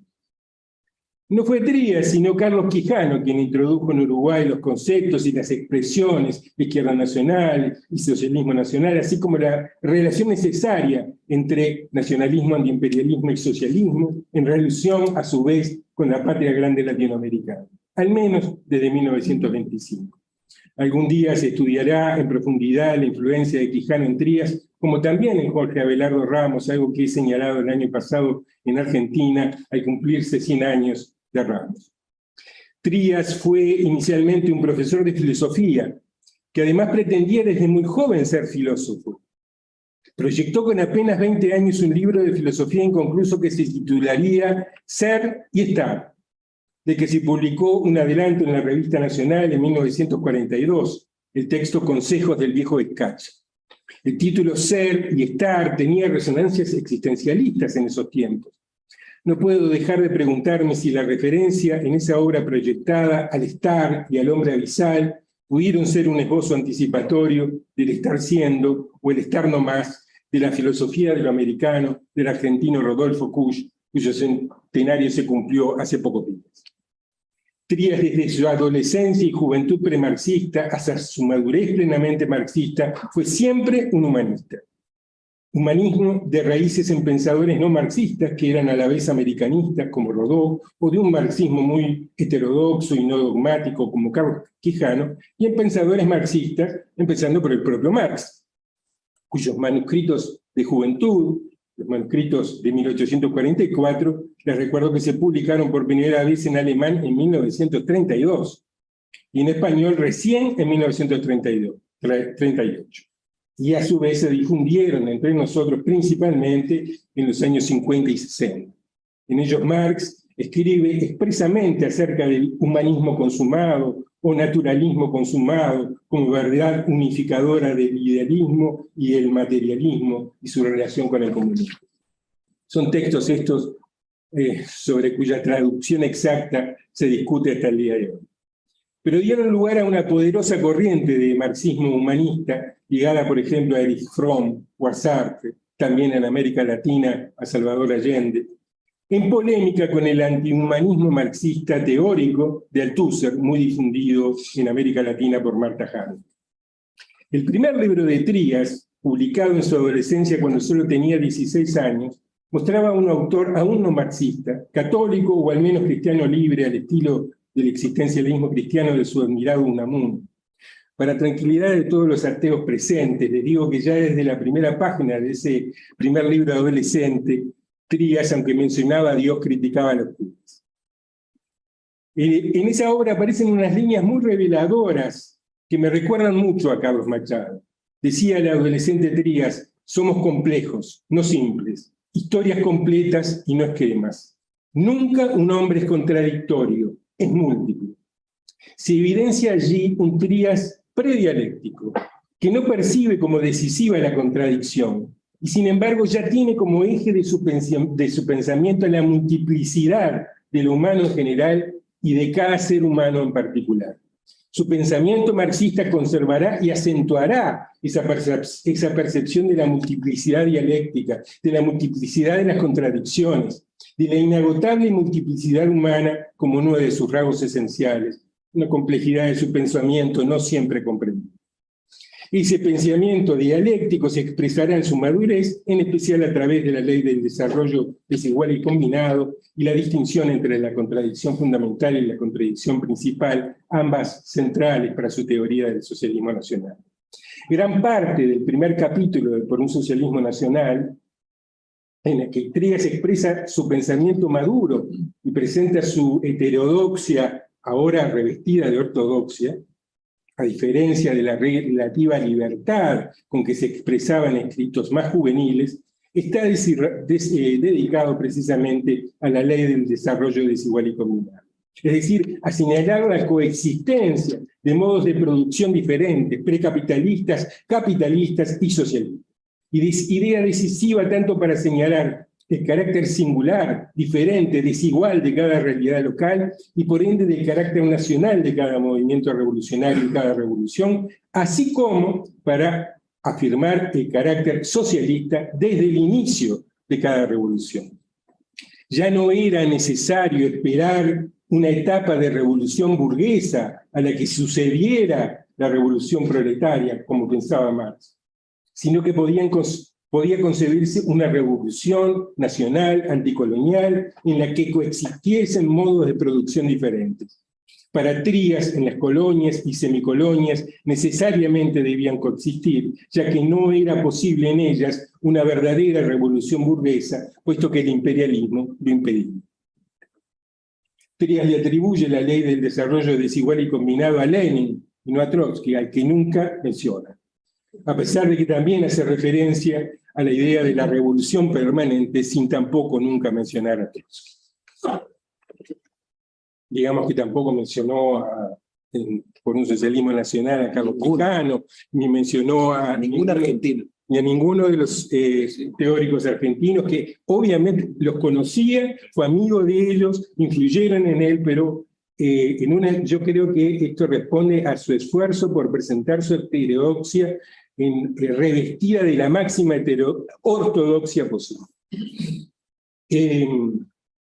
No fue Trías, sino Carlos Quijano quien introdujo en Uruguay los conceptos y las expresiones de izquierda nacional y socialismo nacional, así como la relación necesaria entre nacionalismo, antiimperialismo y socialismo, en relación a su vez con la patria grande latinoamericana, al menos desde 1925. Algún día se estudiará en profundidad la influencia de Quijano en Trías, como también en Jorge Abelardo Ramos, algo que he señalado el año pasado en Argentina, al cumplirse 100 años de Ramos. Trías fue inicialmente un profesor de filosofía, que además pretendía desde muy joven ser filósofo. Proyectó con apenas 20 años un libro de filosofía inconcluso que se titularía Ser y Estar, de que se publicó un adelanto en la Revista Nacional en 1942, el texto Consejos del viejo Escacha. El título Ser y Estar tenía resonancias existencialistas en esos tiempos. No puedo dejar de preguntarme si la referencia en esa obra proyectada al estar y al hombre abisal pudieron ser un esbozo anticipatorio del estar siendo o el estar no más de la filosofía de lo americano del argentino Rodolfo Kusch, cuyo centenario se cumplió hace pocos días. Trías desde su adolescencia y juventud premarxista hasta su madurez plenamente marxista fue siempre un humanista. Humanismo de raíces en pensadores no marxistas que eran a la vez americanistas como Rodó, o de un marxismo muy heterodoxo y no dogmático como Carlos Quijano, y en pensadores marxistas, empezando por el propio Marx, cuyos manuscritos de juventud, los manuscritos de 1844, les recuerdo que se publicaron por primera vez en alemán en 1932, y en español recién en 1938. Y a su vez se difundieron entre nosotros principalmente en los años 50 y 60. En ellos Marx escribe expresamente acerca del humanismo consumado o naturalismo consumado como verdad unificadora del idealismo y el materialismo y su relación con el comunismo. Son textos estos sobre cuya traducción exacta se discute hasta el día de hoy. Pero dieron lugar a una poderosa corriente de marxismo humanista, ligada, por ejemplo, a Erich Fromm o a Sartre, también en América Latina a Salvador Allende, en polémica con el antihumanismo marxista teórico de Althusser, muy difundido en América Latina por Marta Hahn. El primer libro de Trías, publicado en su adolescencia cuando solo tenía 16 años, mostraba a un autor aún no marxista, católico o al menos cristiano libre al estilo del existencialismo cristiano de su admirado Unamuno. Para tranquilidad de todos los ateos presentes, les digo que ya desde la primera página de ese primer libro adolescente, Trías, aunque mencionaba a Dios, criticaba a los judeos. En esa obra aparecen unas líneas muy reveladoras que me recuerdan mucho a Carlos Machado. Decía el adolescente Trías, somos complejos, no simples, historias completas y no esquemas. Nunca un hombre es contradictorio, es múltiple. Se evidencia allí un Trías predialéctico, que no percibe como decisiva la contradicción, y sin embargo ya tiene como eje de su pensamiento la multiplicidad de lo humano en general y de cada ser humano en particular. Su pensamiento marxista conservará y acentuará esa percepción de la multiplicidad dialéctica, de la multiplicidad de las contradicciones, de la inagotable multiplicidad humana como uno de sus rasgos esenciales, una complejidad de su pensamiento no siempre comprendida. Ese pensamiento dialéctico se expresará en su madurez, en especial a través de la ley del desarrollo desigual y combinado, y la distinción entre la contradicción fundamental y la contradicción principal, ambas centrales para su teoría del socialismo nacional. Gran parte del primer capítulo de Por un socialismo nacional, en el que Trías expresa su pensamiento maduro y presenta su heterodoxia, ahora revestida de ortodoxia, a diferencia de la relativa libertad con que se expresaban escritos más juveniles, está dedicado precisamente a la ley del desarrollo desigual y combinado. Es decir, a señalar la coexistencia de modos de producción diferentes, precapitalistas, capitalistas y socialistas. Idea decisiva tanto para señalar el carácter singular, diferente, desigual de cada realidad local y por ende del carácter nacional de cada movimiento revolucionario y cada revolución, así como para afirmar el carácter socialista desde el inicio de cada revolución. Ya no era necesario esperar una etapa de revolución burguesa a la que sucediera la revolución proletaria, como pensaba Marx, sino que podía concebirse una revolución nacional, anticolonial, en la que coexistiesen modos de producción diferentes. Para Trías, en las colonias y semicolonias necesariamente debían coexistir, ya que no era posible en ellas una verdadera revolución burguesa, puesto que el imperialismo lo impedía. Trías le atribuye la ley del desarrollo desigual y combinado a Lenin y no a Trotsky, al que nunca menciona, a pesar de que también hace referencia a la idea de la revolución permanente sin tampoco nunca mencionar a Trotsky. Digamos que tampoco mencionó por un socialismo nacional a Carlos Quijano, ni mencionó a ningún argentino, ni a ninguno de los teóricos argentinos que obviamente los conocía, fue amigo de ellos, influyeron en él, pero yo creo que esto responde a su esfuerzo por presentar su heterodoxia revestida de la máxima ortodoxia posible.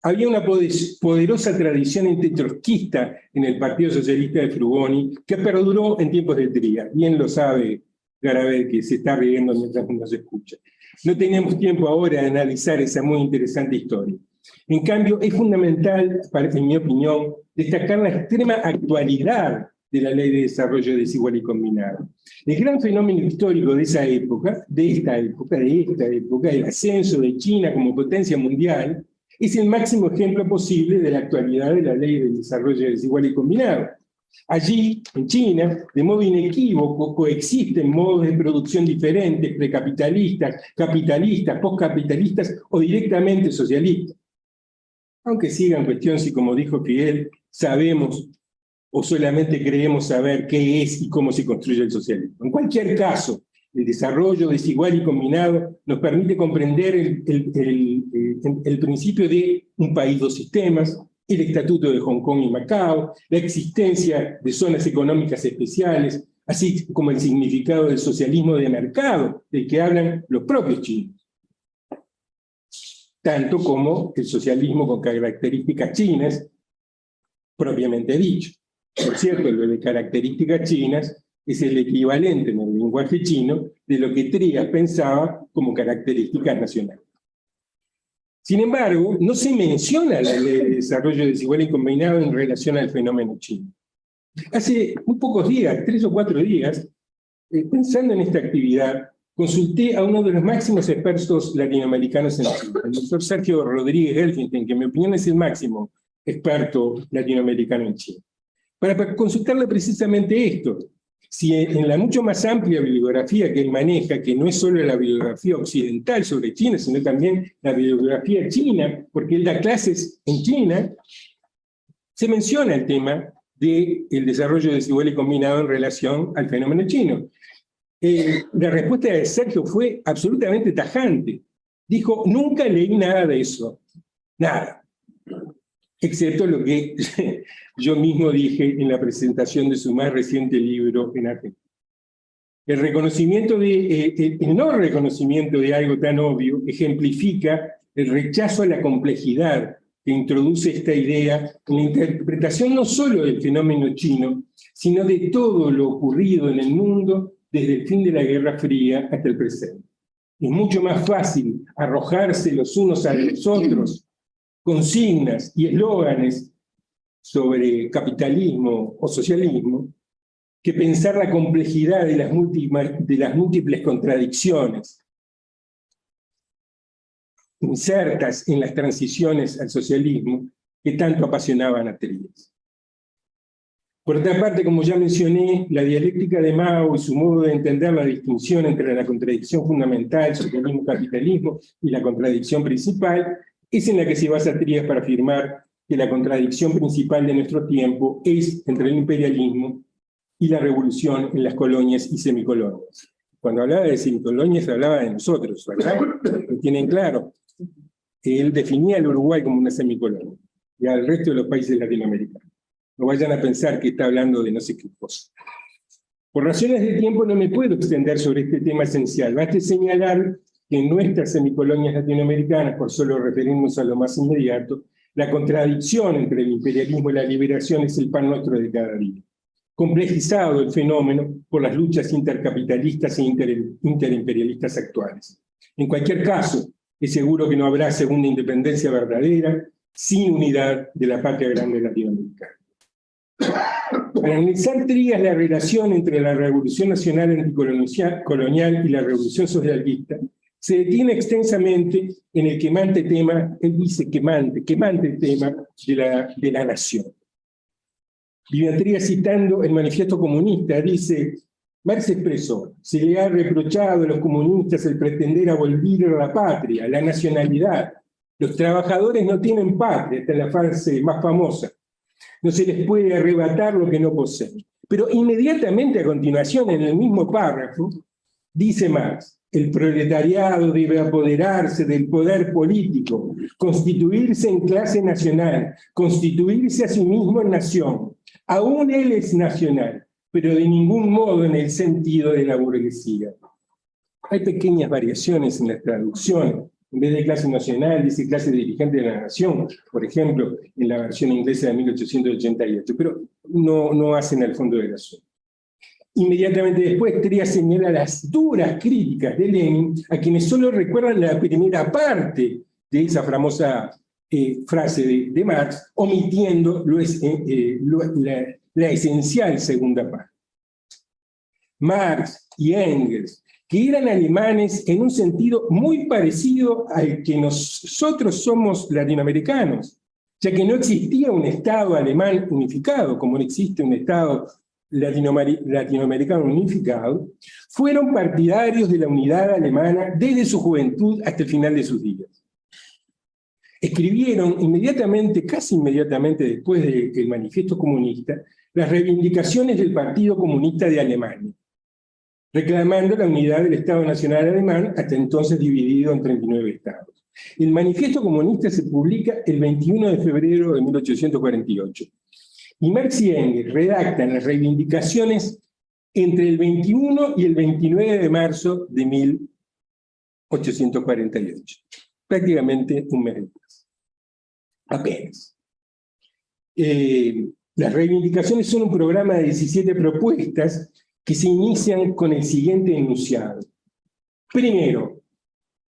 Había una poderosa tradición antitrotskista en el Partido Socialista de Frugoni que perduró en tiempos de Trías. Bien lo sabe Garabet, que se está riendo mientras nos escucha. No tenemos tiempo ahora de analizar esa muy interesante historia. En cambio, es fundamental, en mi opinión, destacar la extrema actualidad de la Ley de Desarrollo Desigual y Combinado. El gran fenómeno histórico de esta época, el ascenso de China como potencia mundial, es el máximo ejemplo posible de la actualidad de la Ley de Desarrollo Desigual y Combinado. Allí, en China, de modo inequívoco, coexisten modos de producción diferentes, precapitalistas, capitalistas, postcapitalistas o directamente socialistas. Aunque siga en cuestión si, como dijo Fidel, sabemos o solamente creemos saber qué es y cómo se construye el socialismo. En cualquier caso, el desarrollo desigual y combinado nos permite comprender el principio de un país, dos sistemas, el estatuto de Hong Kong y Macao, la existencia de zonas económicas especiales, así como el significado del socialismo de mercado, del que hablan los propios chinos, tanto como el socialismo con características chinas, propiamente dicho. Por cierto, lo de características chinas es el equivalente en el lenguaje chino de lo que Trías pensaba como características nacionales. Sin embargo, no se menciona la Ley de Desarrollo Desigual y Combinado en relación al fenómeno chino. Hace muy pocos días, 3 o 4 días, pensando en esta actividad, consulté a uno de los máximos expertos latinoamericanos en China, el doctor Sergio Rodríguez Elfenstein, que en mi opinión es el máximo experto latinoamericano en China, para consultarle precisamente esto. Si en la mucho más amplia bibliografía que él maneja, que no es solo la bibliografía occidental sobre China, sino también la bibliografía china, porque él da clases en China, se menciona el tema del desarrollo desigual y combinado en relación al fenómeno chino. La respuesta de Sergio fue absolutamente tajante. Dijo, nunca leí nada de eso, nada. Excepto lo que yo mismo dije en la presentación de su más reciente libro en Argentina. El no reconocimiento de algo tan obvio ejemplifica el rechazo a la complejidad que introduce esta idea en la interpretación no solo del fenómeno chino, sino de todo lo ocurrido en el mundo desde el fin de la Guerra Fría hasta el presente. Es mucho más fácil arrojarse los unos a los otros consignas y eslóganes sobre capitalismo o socialismo que pensar la complejidad de las múltiples contradicciones insertas en las transiciones al socialismo que tanto apasionaban a Trías. Por otra parte, como ya mencioné, la dialéctica de Mao y su modo de entender la distinción entre la contradicción fundamental, socialismo-capitalismo, y la contradicción principal, es en la que se basa Trías para afirmar que la contradicción principal de nuestro tiempo es entre el imperialismo y la revolución en las colonias y semicolonias. Cuando hablaba de semicolonias hablaba de nosotros, ¿verdad? Lo tienen claro. Él definía al Uruguay como una semicolonia y al resto de los países latinoamericanos. No vayan a pensar que está hablando de no sé qué cosa. Por razones de tiempo no me puedo extender sobre este tema esencial. Basta señalar que en nuestras semicolonias latinoamericanas, por solo referirnos a lo más inmediato, la contradicción entre el imperialismo y la liberación es el pan nuestro de cada día. Complejizado el fenómeno por las luchas intercapitalistas e interimperialistas actuales. En cualquier caso, es seguro que no habrá segunda independencia verdadera sin unidad de la patria grande latinoamericana. Para analizar Trías la relación entre la Revolución Nacional Anticolonial y la Revolución Socialista, se detiene extensamente en el quemante tema, él dice quemante tema de la nación. Vivian Trías, citando el Manifiesto Comunista, dice: Marx expresó, se le ha reprochado a los comunistas el pretender abolir la patria, la nacionalidad. Los trabajadores no tienen patria, esta es la frase más famosa. No se les puede arrebatar lo que no poseen. Pero inmediatamente a continuación, en el mismo párrafo, dice Marx: el proletariado debe apoderarse del poder político, constituirse en clase nacional, constituirse a sí mismo en nación. Aún él es nacional, pero de ningún modo en el sentido de la burguesía. Hay pequeñas variaciones en las traducciones. En vez de clase nacional, dice clase dirigente de la nación, por ejemplo, en la versión inglesa de 1888, pero no hacen al fondo del asunto. Inmediatamente después, Trías señala las duras críticas de Lenin, a quienes solo recuerdan la primera parte de esa famosa frase de Marx, omitiendo la esencial segunda parte. Marx y Engels, que eran alemanes en un sentido muy parecido al que nosotros somos latinoamericanos, ya que no existía un Estado alemán unificado, como no existe un Estado latinoamericano unificado, fueron partidarios de la unidad alemana desde su juventud hasta el final de sus días. Escribieron inmediatamente, casi inmediatamente después del Manifiesto Comunista, las reivindicaciones del Partido Comunista de Alemania, reclamando la unidad del Estado Nacional Alemán, hasta entonces dividido en 39 estados. El Manifiesto Comunista se publica el 21 de febrero de 1848. Y Marx y Engels redactan las reivindicaciones entre el 21 y el 29 de marzo de 1848. Prácticamente un mes después. Apenas. Las reivindicaciones son un programa de 17 propuestas que se inician con el siguiente enunciado. Primero,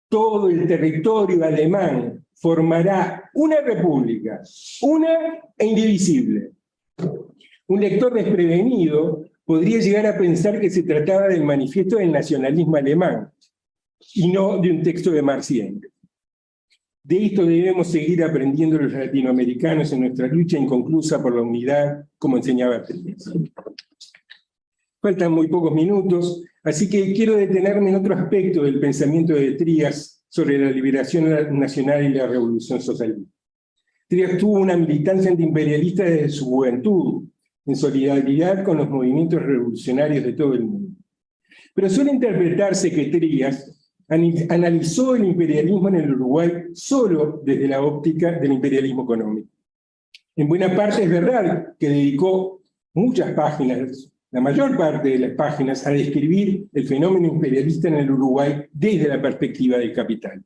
todo el territorio alemán formará una república, una e indivisible. Un lector desprevenido podría llegar a pensar que se trataba del manifiesto del nacionalismo alemán y no de un texto de Marx y Engels. De esto debemos seguir aprendiendo los latinoamericanos en nuestra lucha inconclusa por la unidad, como enseñaba Trías. Faltan muy pocos minutos, así que quiero detenerme en otro aspecto del pensamiento de Trías sobre la liberación nacional y la revolución socialista. Trías tuvo una militancia antiimperialista desde su juventud, en solidaridad con los movimientos revolucionarios de todo el mundo. Pero suele interpretarse que Trías analizó el imperialismo en el Uruguay solo desde la óptica del imperialismo económico. En buena parte es verdad que dedicó muchas páginas, la mayor parte de las páginas, a describir el fenómeno imperialista en el Uruguay desde la perspectiva del capital.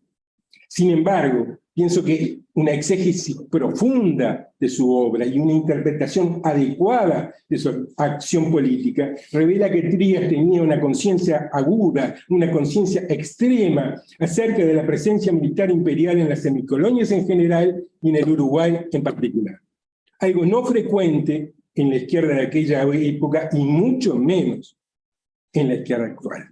Sin embargo, pienso que una exégesis profunda de su obra y una interpretación adecuada de su acción política revela que Trías tenía una conciencia aguda, una conciencia extrema acerca de la presencia militar imperial en las semicolonias en general y en el Uruguay en particular. Algo no frecuente en la izquierda de aquella época y mucho menos en la izquierda actual.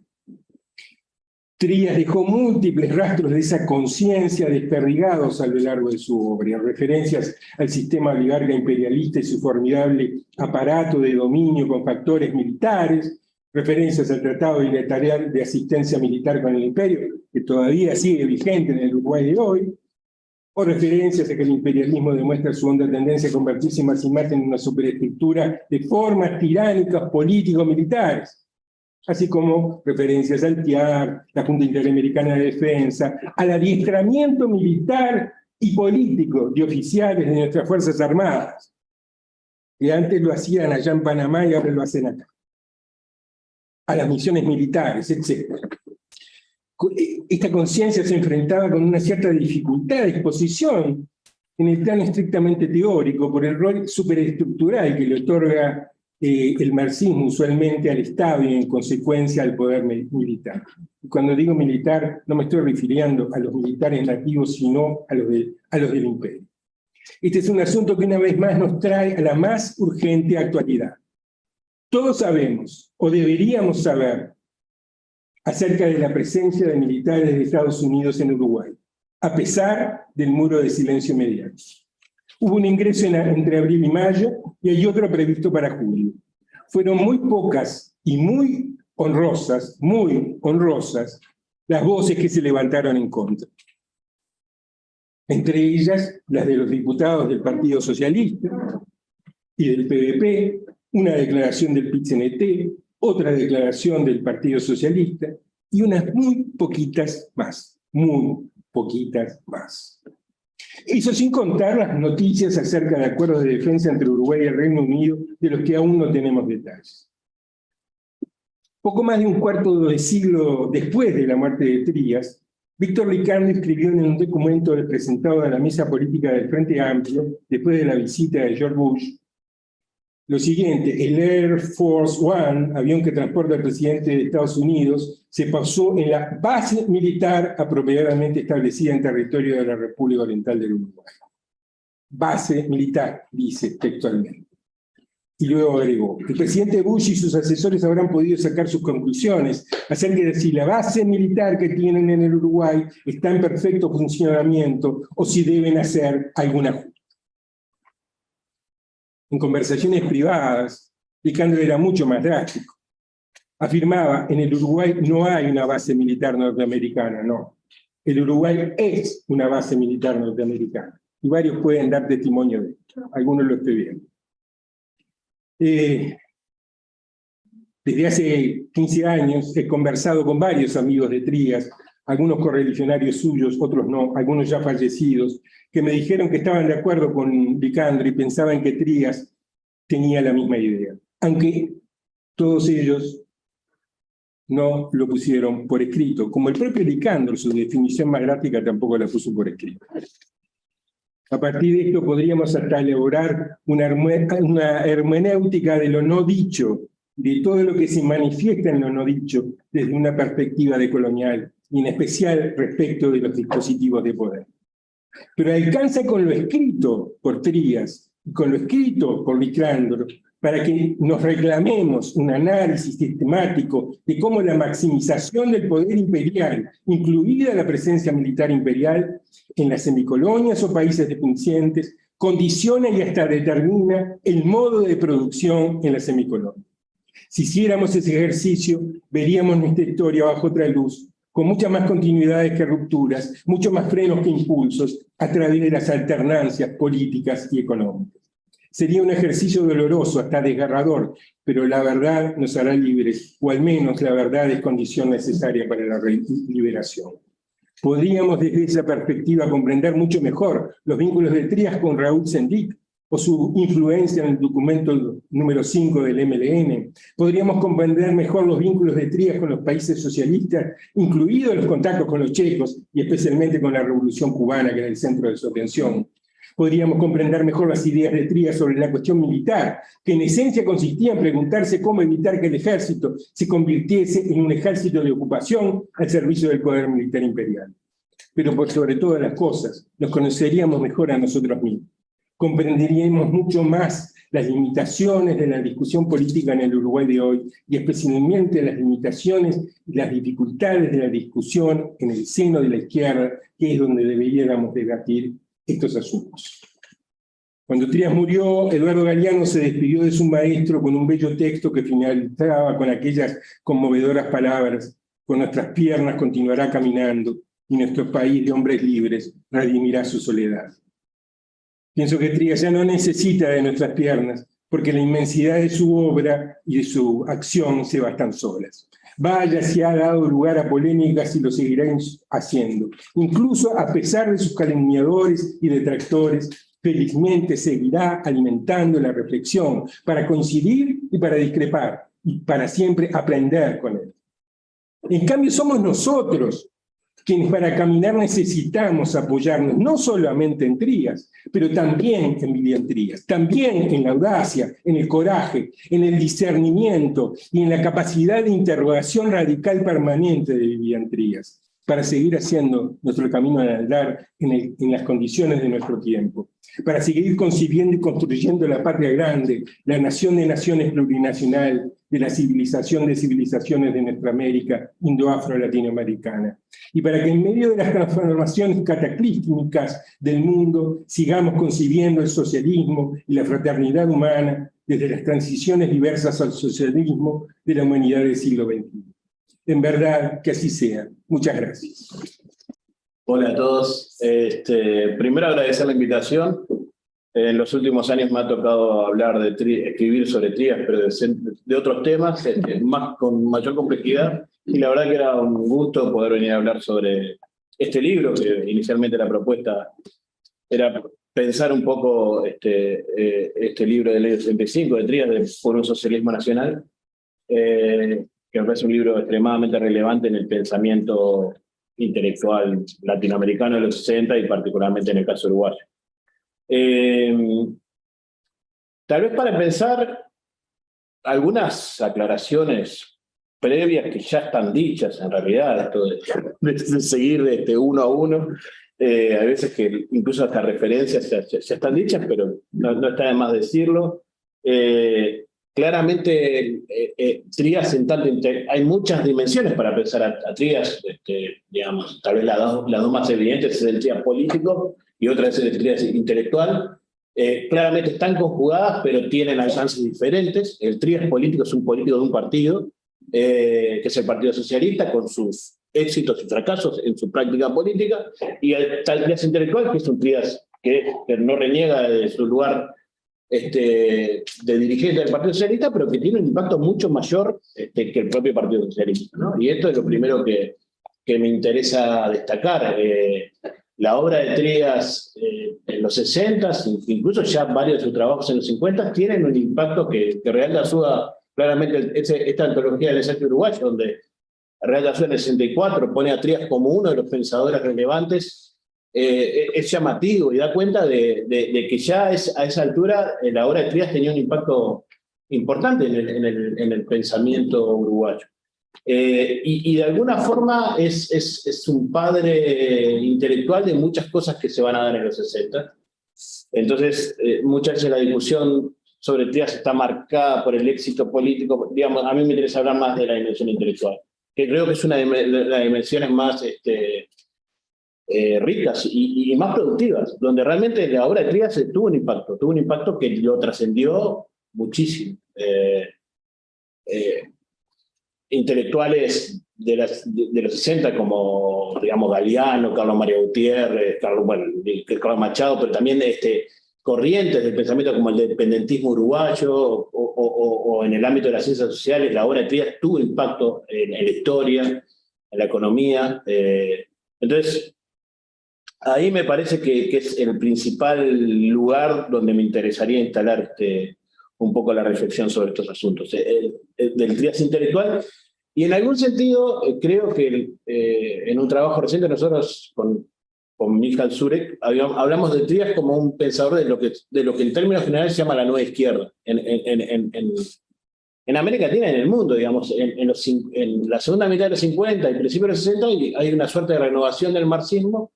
Trías dejó múltiples rastros de esa conciencia desperdigados a lo largo de su obra, referencias al sistema oligarca imperialista y su formidable aparato de dominio con factores militares, referencias al Tratado Bilateral de Asistencia Militar con el Imperio, que todavía sigue vigente en el Uruguay de hoy, o referencias a que el imperialismo demuestra su honda tendencia a convertirse más y más en una superestructura de formas tiránicas político-militares, así como referencias al TIAR, la Junta Interamericana de Defensa, al adiestramiento militar y político de oficiales de nuestras Fuerzas Armadas, que antes lo hacían allá en Panamá y ahora lo hacen acá, a las misiones militares, etc. Esta conciencia se enfrentaba con una cierta dificultad de exposición en el plano estrictamente teórico por el rol superestructural que le otorga el marxismo usualmente al Estado y en consecuencia al poder militar. Y cuando digo militar no me estoy refiriendo a los militares nativos sino a los del imperio. Este es un asunto que una vez más nos trae a la más urgente actualidad. Todos sabemos, o deberíamos saber, acerca de la presencia de militares de Estados Unidos en Uruguay, a pesar del muro de silencio mediático. Hubo un ingreso entre abril y mayo y hay otro previsto para julio. Fueron muy pocas y muy honrosas, las voces que se levantaron en contra. Entre ellas, las de los diputados del Partido Socialista y del PVP, una declaración del PIT-CNT, otra declaración del Partido Socialista y unas muy poquitas más. Eso sin contar las noticias acerca de acuerdos de defensa entre Uruguay y el Reino Unido, de los que aún no tenemos detalles. Poco más de un cuarto de siglo después de la muerte de Trías, Víctor Licandro escribió en un documento presentado a la mesa política del Frente Amplio, después de la visita de George Bush, lo siguiente: el Air Force One, avión que transporta al presidente de Estados Unidos, se posó en la base militar apropiadamente establecida en territorio de la República Oriental del Uruguay. Base militar, dice textualmente. Y luego agregó: el presidente Bush y sus asesores habrán podido sacar sus conclusiones acerca de si la base militar que tienen en el Uruguay está en perfecto funcionamiento o si deben hacer algún ajuste. En conversaciones privadas, Licandro era mucho más drástico. Afirmaba: en el Uruguay no hay una base militar norteamericana, no. El Uruguay es una base militar norteamericana. Y varios pueden dar testimonio de esto. Algunos lo estoy viendo. Desde hace 15 años he conversado con varios amigos de Trías, algunos correligionarios suyos, otros no, algunos ya fallecidos, que me dijeron que estaban de acuerdo con Licandro y pensaban que Trías tenía la misma idea, aunque todos ellos no lo pusieron por escrito, como el propio Licandro, su definición más gráfica tampoco la puso por escrito. A partir de esto podríamos hasta elaborar una hermenéutica de lo no dicho, de todo lo que se manifiesta en lo no dicho desde una perspectiva decolonial, y en especial respecto de los dispositivos de poder. Pero alcanza con lo escrito por Trías y con lo escrito por Licandro para que nos reclamemos un análisis sistemático de cómo la maximización del poder imperial, incluida la presencia militar imperial en las semicolonias o países dependientes, condiciona y hasta determina el modo de producción en las semicolonias. Si hiciéramos ese ejercicio, veríamos nuestra historia bajo otra luz, con muchas más continuidades que rupturas, mucho más frenos que impulsos, a través de las alternancias políticas y económicas. Sería un ejercicio doloroso, hasta desgarrador, pero la verdad nos hará libres, o al menos la verdad es condición necesaria para la liberación. Podríamos desde esa perspectiva comprender mucho mejor los vínculos de Trías con Raúl Sendic, o su influencia en el documento número 5 del MLN. Podríamos comprender mejor los vínculos de Trías con los países socialistas, incluidos los contactos con los checos, y especialmente con la Revolución Cubana, que era el centro de su atención. Podríamos comprender mejor las ideas de Trías sobre la cuestión militar, que en esencia consistía en preguntarse cómo evitar que el ejército se convirtiese en un ejército de ocupación al servicio del poder militar imperial. Pero por sobre todas las cosas, nos conoceríamos mejor a nosotros mismos. Comprenderíamos mucho más las limitaciones de la discusión política en el Uruguay de hoy, y especialmente las limitaciones y las dificultades de la discusión en el seno de la izquierda, que es donde deberíamos debatir estos asuntos. Cuando Trías murió, Eduardo Galeano se despidió de su maestro con un bello texto que finalizaba con aquellas conmovedoras palabras: con nuestras piernas continuará caminando, y nuestro país de hombres libres redimirá su soledad. Pienso que Trías ya no necesita de nuestras piernas, porque la inmensidad de su obra y de su acción se bastan solas. Vaya si ha dado lugar a polémicas y lo seguirá haciendo. Incluso a pesar de sus calumniadores y detractores, felizmente seguirá alimentando la reflexión para coincidir y para discrepar, y para siempre aprender con él. En cambio, somos nosotros quienes para caminar necesitamos apoyarnos no solamente en Trías, pero también en Vivian Trías, también en la audacia, en el coraje, en el discernimiento y en la capacidad de interrogación radical permanente de Vivian Trías, para seguir haciendo nuestro camino al andar en las condiciones de nuestro tiempo, para seguir concibiendo y construyendo la patria grande, la nación de naciones plurinacional, de la civilización de civilizaciones de nuestra América indo-afro-latinoamericana. Y para que en medio de las transformaciones cataclísmicas del mundo sigamos concibiendo el socialismo y la fraternidad humana desde las transiciones diversas al socialismo de la humanidad del siglo XXI. En verdad, que así sea. Muchas gracias. Hola a todos. Primero agradecer la invitación. En los últimos años me ha tocado hablar escribir sobre Trías, pero de otros temas, con mayor complejidad. Y la verdad que era un gusto poder venir a hablar sobre este libro, que inicialmente la propuesta era pensar un poco este libro de Ley 65 de Trías, por un socialismo nacional, que me parece un libro extremadamente relevante en el pensamiento intelectual latinoamericano de los 60 y particularmente en el caso uruguayo. Tal vez para empezar, algunas aclaraciones previas que ya están dichas en realidad, esto de seguir de uno a uno, a veces que incluso hasta referencias ya están dichas, pero no está de más decirlo. Claramente, Trías, hay muchas dimensiones para pensar a Trías, digamos, tal vez las dos más evidentes es el Trías político y otra es el Trías intelectual. Claramente están conjugadas, pero tienen alcances diferentes. El Trías político es un político de un partido, que es el Partido Socialista, con sus éxitos y fracasos en su práctica política, y el Trías intelectual, que es un Trías que no reniega de su lugar de dirigente del Partido Socialista, pero que tiene un impacto mucho mayor que el propio Partido Socialista, ¿no? Y esto es lo primero que me interesa destacar. La obra de Trías en los 60s, incluso ya varios de sus trabajos en los 50s, tienen un impacto que Real de Azúa, claramente esta antología del ensayo uruguayo, donde Real de Azúa en el 64 pone a Trías como uno de los pensadores relevantes, es llamativo y da cuenta de que ya a esa altura la obra de Trías tenía un impacto importante en el pensamiento uruguayo. Y de alguna forma es un padre intelectual de muchas cosas que se van a dar en los 60. Entonces, muchas veces la discusión sobre Trías está marcada por el éxito político. Digamos, a mí me interesa hablar más de la dimensión intelectual, que creo que es una de las dimensiones más ricas y más productivas, donde realmente la obra de Trías tuvo un impacto que lo trascendió muchísimo. Intelectuales de los 60 como, digamos, Galeano, Carlos María Gutiérrez, Carlos Machado, pero también corrientes del pensamiento como el dependentismo uruguayo o en el ámbito de las ciencias sociales, la obra de Trías tuvo impacto en la historia, en la economía. Entonces, ahí me parece que es el principal lugar donde me interesaría instalar un poco la reflexión sobre estos asuntos, del Trías intelectual. Y en algún sentido, creo que en un trabajo reciente nosotros con Michal Zurek hablamos de Trías como un pensador de lo que en términos generales se llama la nueva izquierda en América Latina y en el mundo, digamos. En la segunda mitad de los 50 y principios de los 60 hay una suerte de renovación del marxismo,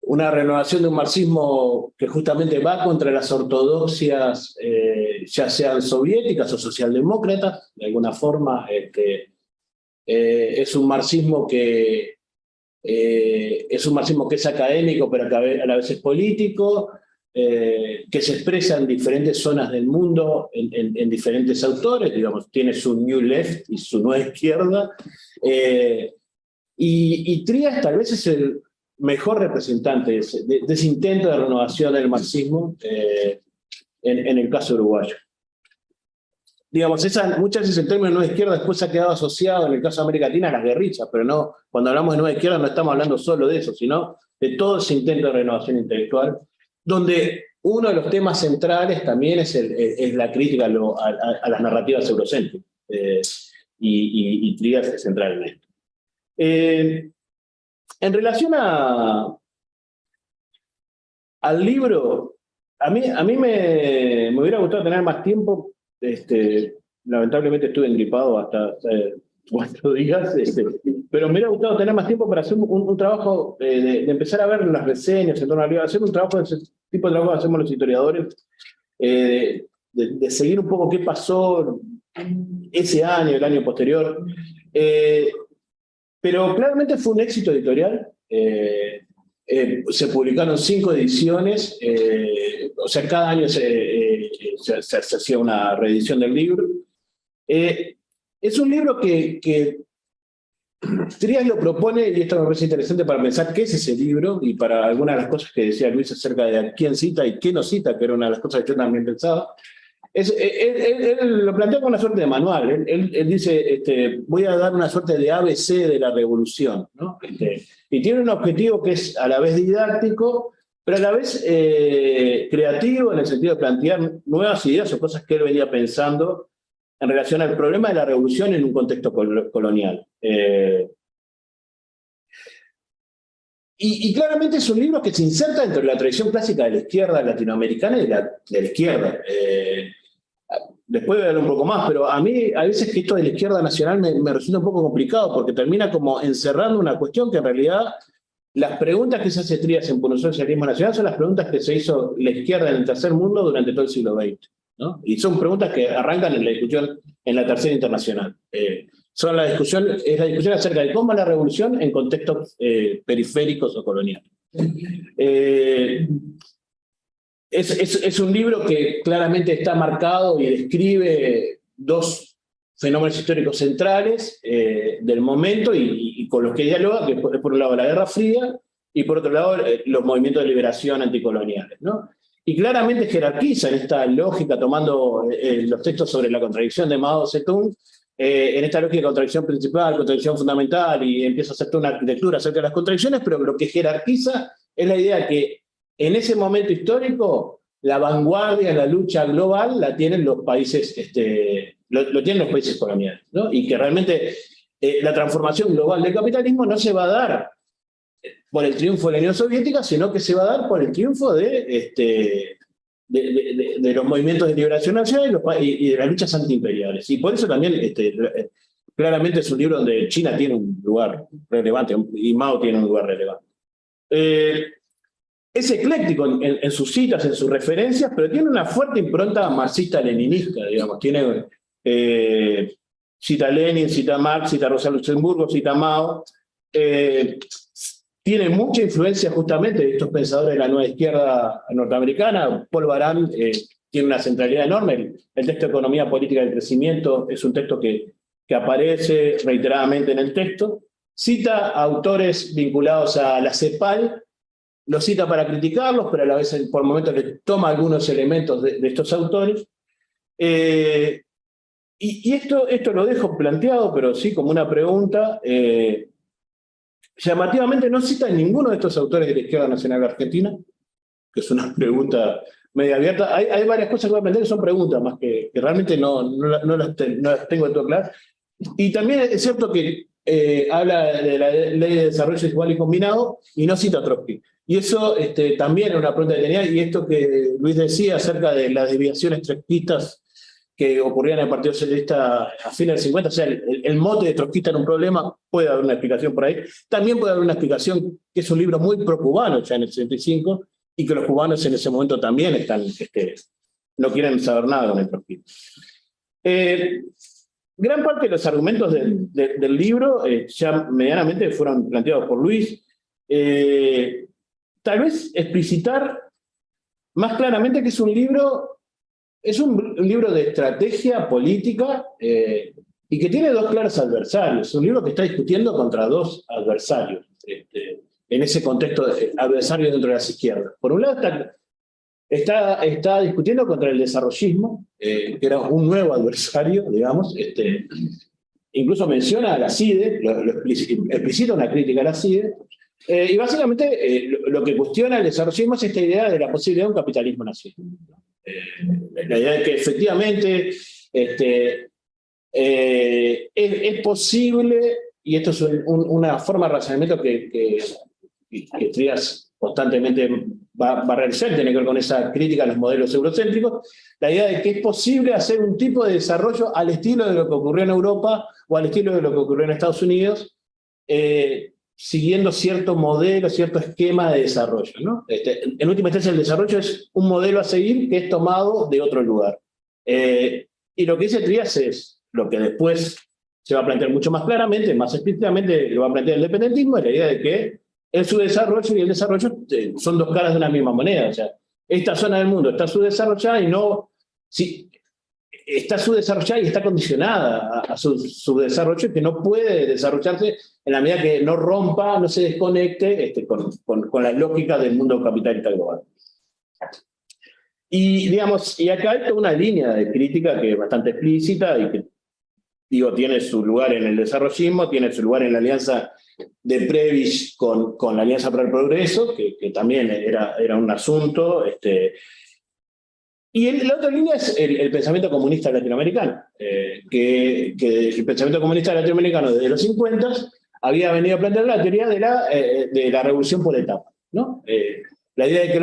una renovación de un marxismo que justamente va contra las ortodoxias, ya sean soviéticas o socialdemócratas, de alguna forma. Es un marxismo que es académico, pero a la vez es político, que se expresa en diferentes zonas del mundo, en diferentes autores, digamos, tiene su New Left y su Nueva Izquierda, Y Trías tal vez es el mejor representante de ese intento de renovación del marxismo en el caso uruguayo. Digamos, muchas veces el término nueva izquierda después ha quedado asociado en el caso de América Latina a las guerrillas, pero no, cuando hablamos de nueva izquierda no estamos hablando solo de eso, sino de todo ese intento de renovación intelectual, donde uno de los temas centrales también es la crítica a las narrativas eurocéntricas, y Trías es central en esto. En relación al libro, a mí me hubiera gustado tener más tiempo. Lamentablemente estuve engripado hasta 4 días, pero me hubiera gustado tener más tiempo para hacer un trabajo de empezar a ver las reseñas en torno al libro, hacer un trabajo de ese tipo de trabajo que hacemos los historiadores, de seguir un poco qué pasó ese año, el año posterior. Pero claramente fue un éxito editorial. Se publicaron 5 ediciones, o sea, cada año se hacía una reedición del libro. Es un libro que Trías lo propone, y esto me parece interesante para pensar qué es ese libro, y para algunas de las cosas que decía Luis acerca de a quién cita y qué no cita, que era una de las cosas que yo también pensaba. Él lo plantea como una suerte de manual. Él dice, voy a dar una suerte de ABC de la revolución, ¿no? Y tiene un objetivo que es a la vez didáctico, pero a la vez creativo, en el sentido de plantear nuevas ideas o cosas que él venía pensando en relación al problema de la revolución en un contexto colonial. Y claramente es un libro que se inserta dentro de la tradición clásica de la izquierda latinoamericana y de la izquierda. Después voy a hablar un poco más, pero a mí a veces que esto de la izquierda nacional me resulta un poco complicado, porque termina como encerrando una cuestión que en realidad las preguntas que se hace Trías en Promoción del Socialismo Nacional son las preguntas que se hizo la izquierda en el tercer mundo durante todo el siglo XX, ¿no? Y son preguntas que arrancan en la discusión en la Tercera Internacional. Es la discusión acerca de cómo es la revolución en contextos periféricos o coloniales. Es un libro que claramente está marcado y describe 2 fenómenos históricos centrales del momento y con los que dialoga, que es por un lado la Guerra Fría y por otro lado los movimientos de liberación anticoloniales, ¿no? Y claramente jerarquiza en esta lógica, tomando los textos sobre la contradicción de Mao Zedong, en esta lógica de contradicción principal, contradicción fundamental, y empieza a hacer toda una arquitectura acerca de las contradicciones, pero lo que jerarquiza es la idea que en ese momento histórico la vanguardia en la lucha global la tienen los países, lo tienen los países coloniales, ¿no? Y que realmente la transformación global del capitalismo no se va a dar por el triunfo de la Unión Soviética, sino que se va a dar por el triunfo de los movimientos de liberación nacional y de las luchas antiimperiales. Y por eso también claramente es un libro donde China tiene un lugar relevante y Mao tiene un lugar relevante. Es ecléctico en sus citas, en sus referencias, pero tiene una fuerte impronta marxista-leninista, digamos. Cita a Lenin, cita a Marx, cita a Rosa Luxemburgo, cita a Mao. Tiene mucha influencia justamente de estos pensadores de la nueva izquierda norteamericana. Paul Baran tiene una centralidad enorme. El texto de Economía Política del Crecimiento es un texto que aparece reiteradamente en el texto. Cita a autores vinculados a la CEPAL, los cita para criticarlos, pero a la vez por momentos le toma algunos elementos de estos autores. Y esto lo dejo planteado, pero sí como una pregunta. Llamativamente no cita a ninguno de estos autores de la izquierda nacional argentina, que es una pregunta media abierta. Hay varias cosas que voy a aprender que son preguntas, más que realmente no las tengo de todo claras. Y también es cierto que habla de la Ley de Desarrollo Igual y Combinado y no cita a Trotsky. Y eso también es una pregunta que tenía, y esto que Luis decía acerca de las desviaciones trotskistas que ocurrían en el Partido Socialista a fines del 50, o sea, el mote de trotskista era un problema, puede haber una explicación por ahí. También puede haber una explicación que es un libro muy pro-cubano ya en el 65, y que los cubanos en ese momento también no quieren saber nada con el trotskismo. Gran parte de los argumentos del libro ya medianamente fueron planteados por Luis. Tal vez explicitar más claramente que es un libro de estrategia política y que tiene dos claros adversarios. Es un libro que está discutiendo contra dos adversarios, en ese contexto de adversarios dentro de las izquierdas. Por un lado está discutiendo contra el desarrollismo, que era un nuevo adversario, digamos. Incluso menciona a la CIDE, explicita una crítica a la CIDE, y básicamente lo que cuestiona el desarrollismo es esta idea de la posibilidad de un capitalismo nacional. La idea de que efectivamente es posible, y esto es una forma de razonamiento que Trías constantemente va a realizar, tiene que ver con esa crítica a los modelos eurocéntricos, la idea de que es posible hacer un tipo de desarrollo al estilo de lo que ocurrió en Europa o al estilo de lo que ocurrió en Estados Unidos, siguiendo cierto modelo, cierto esquema de desarrollo, ¿no? En última instancia, el desarrollo es un modelo a seguir que es tomado de otro lugar. Y lo que dice Trías es lo que después se va a plantear mucho más claramente, más explícitamente lo va a plantear el independentismo, es la idea de que el subdesarrollo y el desarrollo son dos caras de una misma moneda. O sea, esta zona del mundo está subdesarrollada y no... Si, está subdesarrollada y está condicionada a su subdesarrollo, que no puede desarrollarse en la medida que no rompa, no se desconecte con la lógica del mundo capitalista global. Y, digamos, y acá hay toda una línea de crítica que es bastante explícita y que, digo, tiene su lugar en el desarrollismo, tiene su lugar en la alianza de Prebisch con la Alianza para el Progreso, que también era un asunto. Y la otra línea es el pensamiento comunista latinoamericano, que el pensamiento comunista latinoamericano desde los 50 había venido a plantear la teoría de la revolución por etapas, ¿no? La idea de que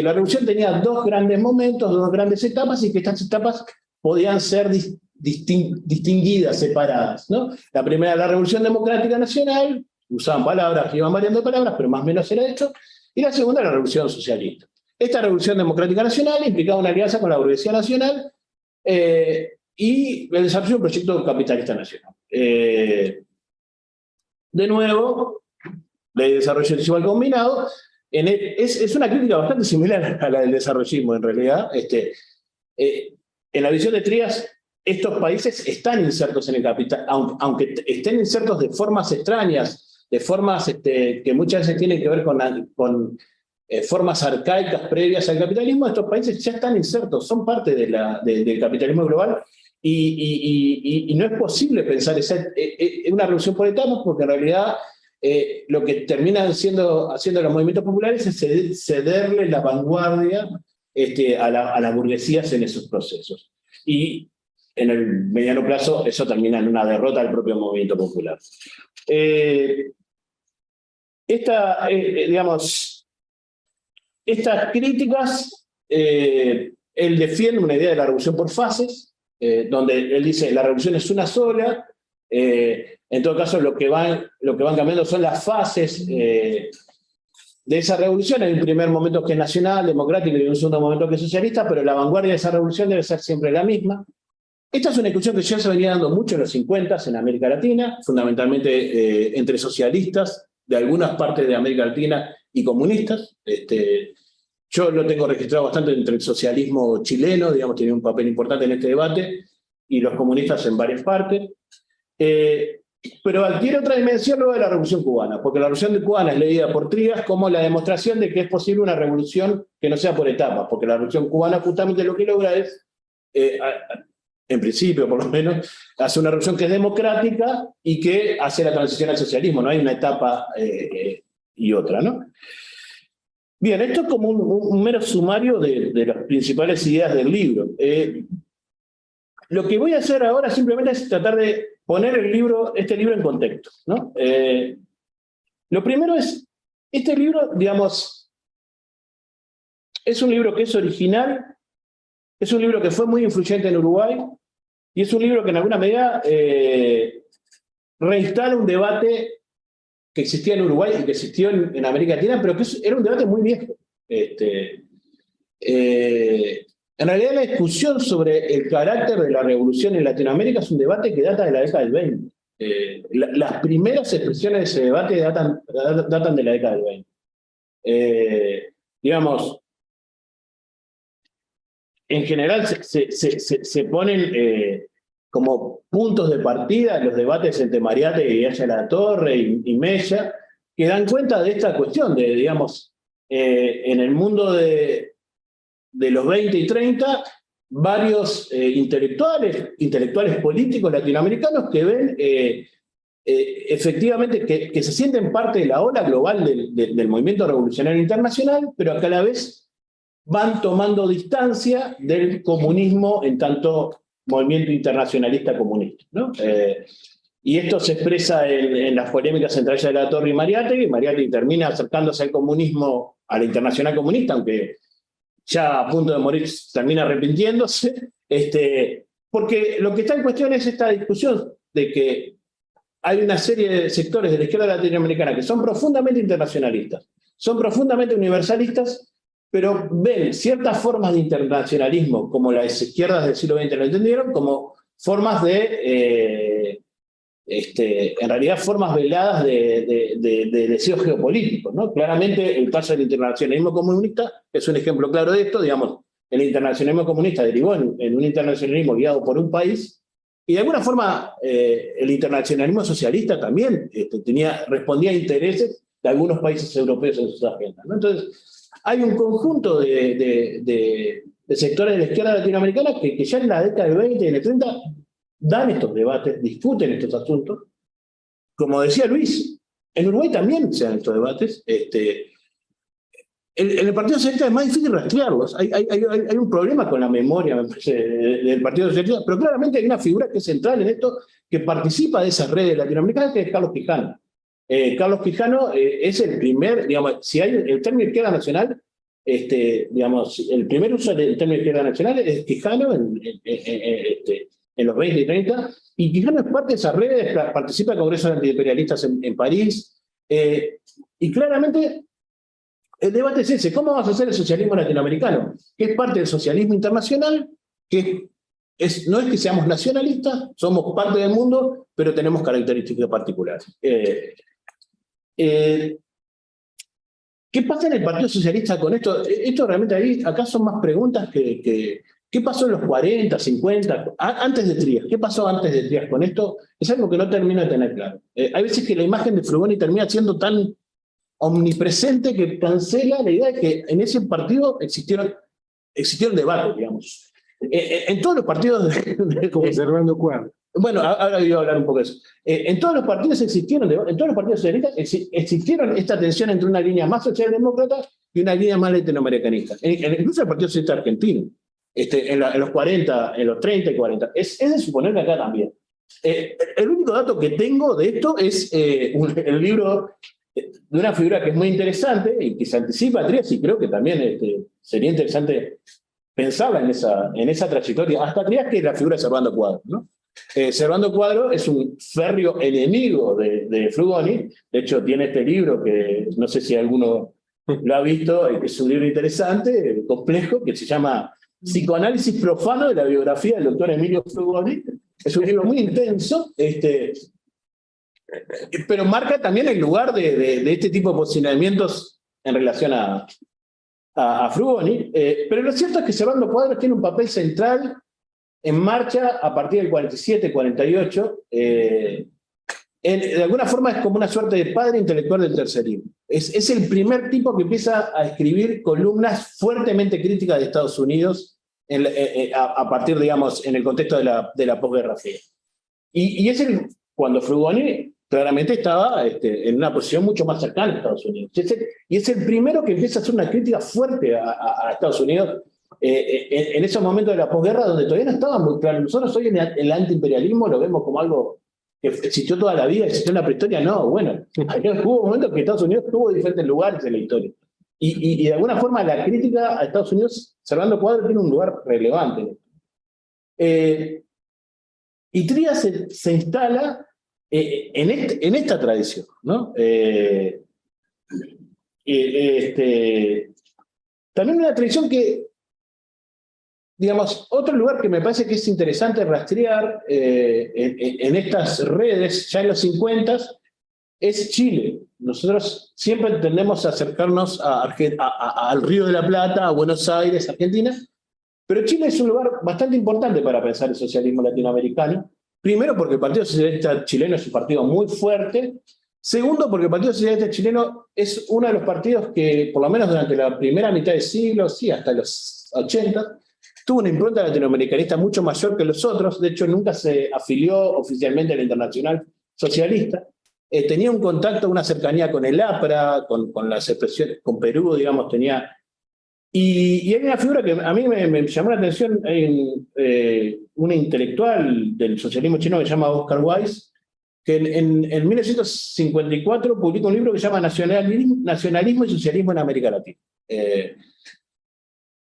la revolución tenía dos grandes momentos, dos grandes etapas, y que estas etapas podían ser distinguidas, separadas, ¿no? La primera, la Revolución Democrática Nacional, usaban palabras, iban variando palabras, pero más o menos era esto, y la segunda, la Revolución Socialista. Esta Revolución Democrática Nacional implicaba una alianza con la burguesía nacional y el desarrollo de un proyecto capitalista nacional. De nuevo, Ley de Desarrollo Desigual Combinado, es una crítica bastante similar a la del desarrollismo, en realidad. En la visión de Trías, estos países están insertos en el capital, aunque estén insertos de formas extrañas, de formas que muchas veces tienen que ver con formas arcaicas previas al capitalismo. Estos países ya están insertos, son parte del capitalismo global, y no es posible pensar una revolución por etapas, porque en realidad lo que terminan haciendo los movimientos populares es cederle la vanguardia a las burguesías en esos procesos. Y en el mediano plazo eso termina en una derrota del propio movimiento popular. Estas críticas, él defiende una idea de la revolución por fases, donde él dice la revolución es una sola. En todo caso, lo que van cambiando son las fases de esa revolución. Hay un primer momento que es nacional, democrático, y un segundo momento que es socialista, pero la vanguardia de esa revolución debe ser siempre la misma. Esta es una discusión que ya se venía dando mucho en los 50 en América Latina, fundamentalmente entre socialistas de algunas partes de América Latina y comunistas. Yo lo tengo registrado bastante entre el socialismo chileno, digamos, tiene un papel importante en este debate, y los comunistas en varias partes. Pero adquiere otra dimensión luego de la Revolución Cubana, porque la Revolución Cubana es leída por Trías como la demostración de que es posible una revolución que no sea por etapas, porque la Revolución Cubana justamente lo que logra es, en principio por lo menos, hace una revolución que es democrática y que hace la transición al socialismo, no hay una etapa y otra, ¿no? Bien, esto es como un mero sumario de las principales ideas del libro. Lo que voy a hacer ahora simplemente es tratar de poner este libro en contexto, ¿no? Lo primero es, este libro, digamos, es un libro que es original, es un libro que fue muy influyente en Uruguay, y es un libro que en alguna medida reinstala un debate que existía en Uruguay y que existió en América Latina, pero que era un debate muy viejo. En realidad la discusión sobre el carácter de la revolución en Latinoamérica es un debate que data de la década del 20. Las primeras expresiones de ese debate datan de la década del 20. Digamos, en general se ponen como puntos de partida en los debates entre Mariátegui y Ayala La Torre y Mella, que dan cuenta de esta cuestión de, digamos, en el mundo de los 20 y 30, varios intelectuales políticos latinoamericanos que ven efectivamente que se sienten parte de la ola global del movimiento revolucionario internacional, pero que a la vez van tomando distancia del comunismo en tanto movimiento internacionalista comunista, ¿no? Y esto se expresa en las polémicas entre Ayala La Torre y Mariátegui. Mariátegui termina acercándose al comunismo, a la internacional comunista, aunque ya a punto de morir termina arrepintiéndose, porque lo que está en cuestión es esta discusión de que hay una serie de sectores de la izquierda latinoamericana que son profundamente internacionalistas, son profundamente universalistas, pero ven ciertas formas de internacionalismo, como las izquierdas del siglo XX lo entendieron, como formas de, en realidad, formas veladas de deseos geopolíticos, ¿no? Claramente, el caso del internacionalismo comunista es un ejemplo claro de esto. Digamos, el internacionalismo comunista derivó en un internacionalismo guiado por un país, y de alguna forma el internacionalismo socialista también respondía a intereses de algunos países europeos en sus agendas, ¿no? Entonces, hay un conjunto de sectores de la izquierda latinoamericana que ya en la década del 20 y en el 30 dan estos debates, discuten estos asuntos. Como decía Luis, en Uruguay también se dan estos debates. En el Partido Socialista es más difícil rastrearlos. Hay un problema con la memoria, me parece, del Partido Socialista, pero claramente hay una figura que es central en esto, que participa de esas redes latinoamericanas, que es Carlos Quijano. Carlos Quijano es el primer, digamos, si hay el término izquierda nacional, digamos, el primer uso del término izquierda nacional es Quijano en los 20 y 30, y Quijano es parte de esas redes, participa en congresos antiimperialistas en París, y claramente el debate es ese: ¿cómo vamos a hacer el socialismo latinoamericano? Que es parte del socialismo internacional, que no es que seamos nacionalistas, somos parte del mundo, pero tenemos características particulares. ¿Qué pasa en el Partido Socialista con esto? Esto realmente acá son más preguntas que ¿qué pasó en los 40, 50, antes de Trías? ¿Qué pasó antes de Trías con esto? Es algo que no termino de tener claro. Hay veces que la imagen de Frugoni termina siendo tan omnipresente que cancela la idea de que en ese partido existieron debates, digamos. En todos los partidos... Como Servando Cuadro. Bueno, ahora voy a hablar un poco de eso. En todos los partidos existieron socialistas existieron esta tensión entre una línea más socialdemócrata y una línea más latinoamericanista. Incluso el Partido Socialista Argentino, en los 40, en los 30 y 40. Es de suponer que acá también. El único dato que tengo de esto es el libro de una figura que es muy interesante y que se anticipa a Trías, y creo que también sería interesante pensarla en esa trayectoria hasta Trías, que es la figura de Servando Cuadro, ¿no? Servando Cuadro es un férreo enemigo de Frugoni. De hecho, tiene este libro que no sé si alguno lo ha visto, que es un libro interesante, complejo, que se llama Psicoanálisis profano de la biografía del doctor Emilio Frugoni. Es un libro muy intenso, pero marca también el lugar de este tipo de posicionamientos en relación a Frugoni. Pero lo cierto es que Servando Cuadro tiene un papel central en marcha a partir del 47, 48, de alguna forma es como una suerte de padre intelectual del tercerismo. Es el primer tipo que empieza a escribir columnas fuertemente críticas de Estados Unidos a partir, digamos, en el contexto de la posguerra fría. Y cuando Frugoni claramente estaba en una posición mucho más cercana a Estados Unidos. Y es el primero que empieza a hacer una crítica fuerte a Estados Unidos, en esos momentos de la posguerra donde todavía no estaba muy claro. Nosotros hoy en el antiimperialismo lo vemos como algo que existió toda la vida, existió en la prehistoria. No, bueno, hubo momentos que Estados Unidos tuvo diferentes lugares en la historia. Y de alguna forma la crítica a Estados Unidos, Servando Cuadro, tiene un lugar relevante. Y Trías se instala en esta tradición, ¿no? También una tradición que, digamos, otro lugar que me parece que es interesante rastrear en estas redes, ya en los 50, es Chile. Nosotros siempre tendemos a acercarnos al Río de la Plata, a Buenos Aires, Argentina, Pero Chile es un lugar bastante importante para pensar el socialismo latinoamericano. Primero, porque el Partido Socialista Chileno es un partido muy fuerte. Segundo, porque el Partido Socialista Chileno es uno de los partidos que, por lo menos durante la primera mitad del siglo, sí, hasta los 80, tuvo una impronta latinoamericanista mucho mayor que los otros. De hecho, nunca se afilió oficialmente a la Internacional Socialista. Tenía un contacto, una cercanía con el APRA, con las expresiones, con Perú, digamos, tenía... Y hay una figura que a mí me llamó la atención, un intelectual del socialismo chino que se llama Oscar Weiss, que en 1954 publicó un libro que se llama Nacionalismo y Socialismo en América Latina.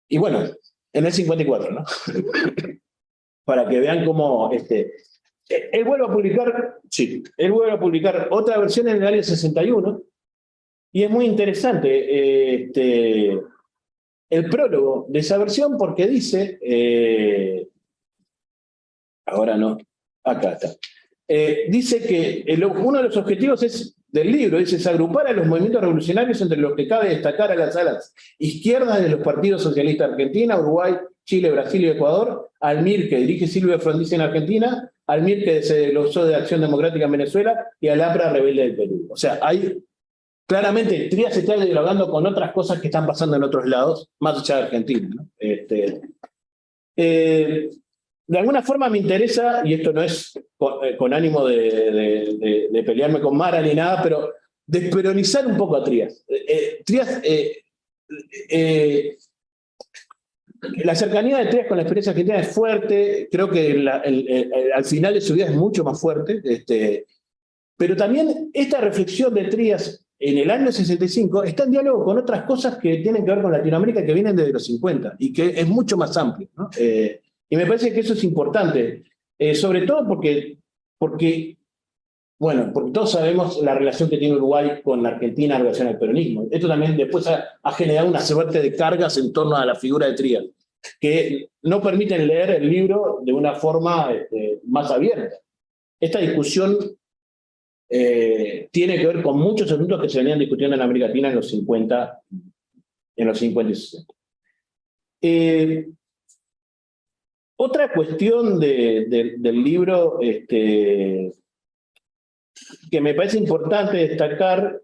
Y bueno, en el 54, ¿no? Para que vean cómo... él vuelve a publicar otra versión en el año 61, y es muy interesante el prólogo de esa versión, porque dice, ahora no, acá está, dice que uno de los objetivos del libro es agrupar a los movimientos revolucionarios, entre los que cabe destacar a las alas izquierdas de los partidos socialistas de Argentina, Uruguay, Chile, Brasil y Ecuador, al MIR, que dirige Silvio Frondizi en Argentina, al MIR, que se glosó de Acción Democrática en Venezuela, y al APRA rebelde del Perú. O sea, claramente Trías está dialogando con otras cosas que están pasando en otros lados, más allá de Argentina, ¿no? De alguna forma me interesa, y esto no es con ánimo de pelearme con Mara ni nada, pero desperonizar un poco a Trías. La cercanía de Trías con la experiencia argentina es fuerte, creo que al final de su vida es mucho más fuerte, pero también esta reflexión de Trías en el año 65 está en diálogo con otras cosas que tienen que ver con Latinoamérica, que vienen desde los 50 y que es mucho más amplio, ¿no? Y me parece que eso es importante, sobre todo porque todos sabemos la relación que tiene Uruguay con la Argentina en relación al peronismo. Esto también después ha generado una suerte de cargas en torno a la figura de Trías, que no permiten leer el libro de una forma más abierta. Esta discusión tiene que ver con muchos asuntos que se venían discutiendo en América Latina en los 50 y 60. Otra cuestión del libro que me parece importante destacar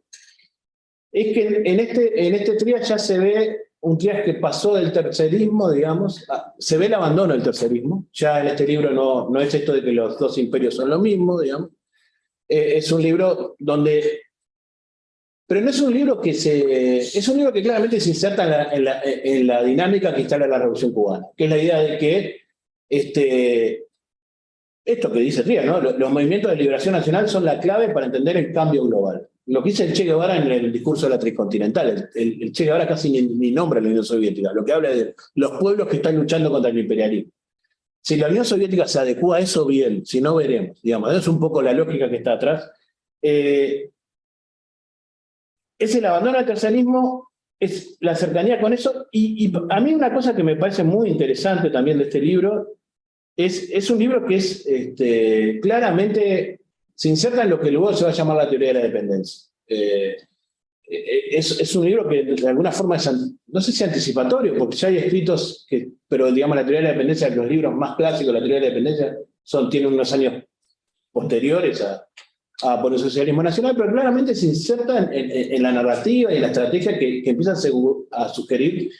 es que en este Trías ya se ve un Trías que pasó del tercerismo, digamos, se ve el abandono del tercerismo. Ya en este libro no es esto de que los dos imperios son lo mismo, digamos. Es un libro donde... Pero no es un libro que es un libro que claramente se inserta en la dinámica que instala la Revolución Cubana, que es la idea de que esto que dice Trías, ¿no? Los movimientos de liberación nacional son la clave para entender el cambio global. Lo que dice el Che Guevara en el discurso de la Tricontinental. El Che Guevara casi ni nombra a la Unión Soviética, lo que habla de los pueblos que están luchando contra el imperialismo. Si la Unión Soviética se adecua a eso, bien, si no, veremos. Digamos, es un poco la lógica que está atrás. Es el abandono del tercerismo, es la cercanía con eso, y a mí una cosa que me parece muy interesante también de este libro, es un libro que es claramente, se inserta en lo que luego se va a llamar la teoría de la dependencia. Es un libro que de alguna forma es, no sé si anticipatorio, porque ya hay escritos, pero digamos la teoría de la dependencia, los libros más clásicos de la teoría de la dependencia tienen unos años posteriores por el socialismo nacional, pero claramente se inserta en la narrativa y en la estrategia que empiezan a sugerir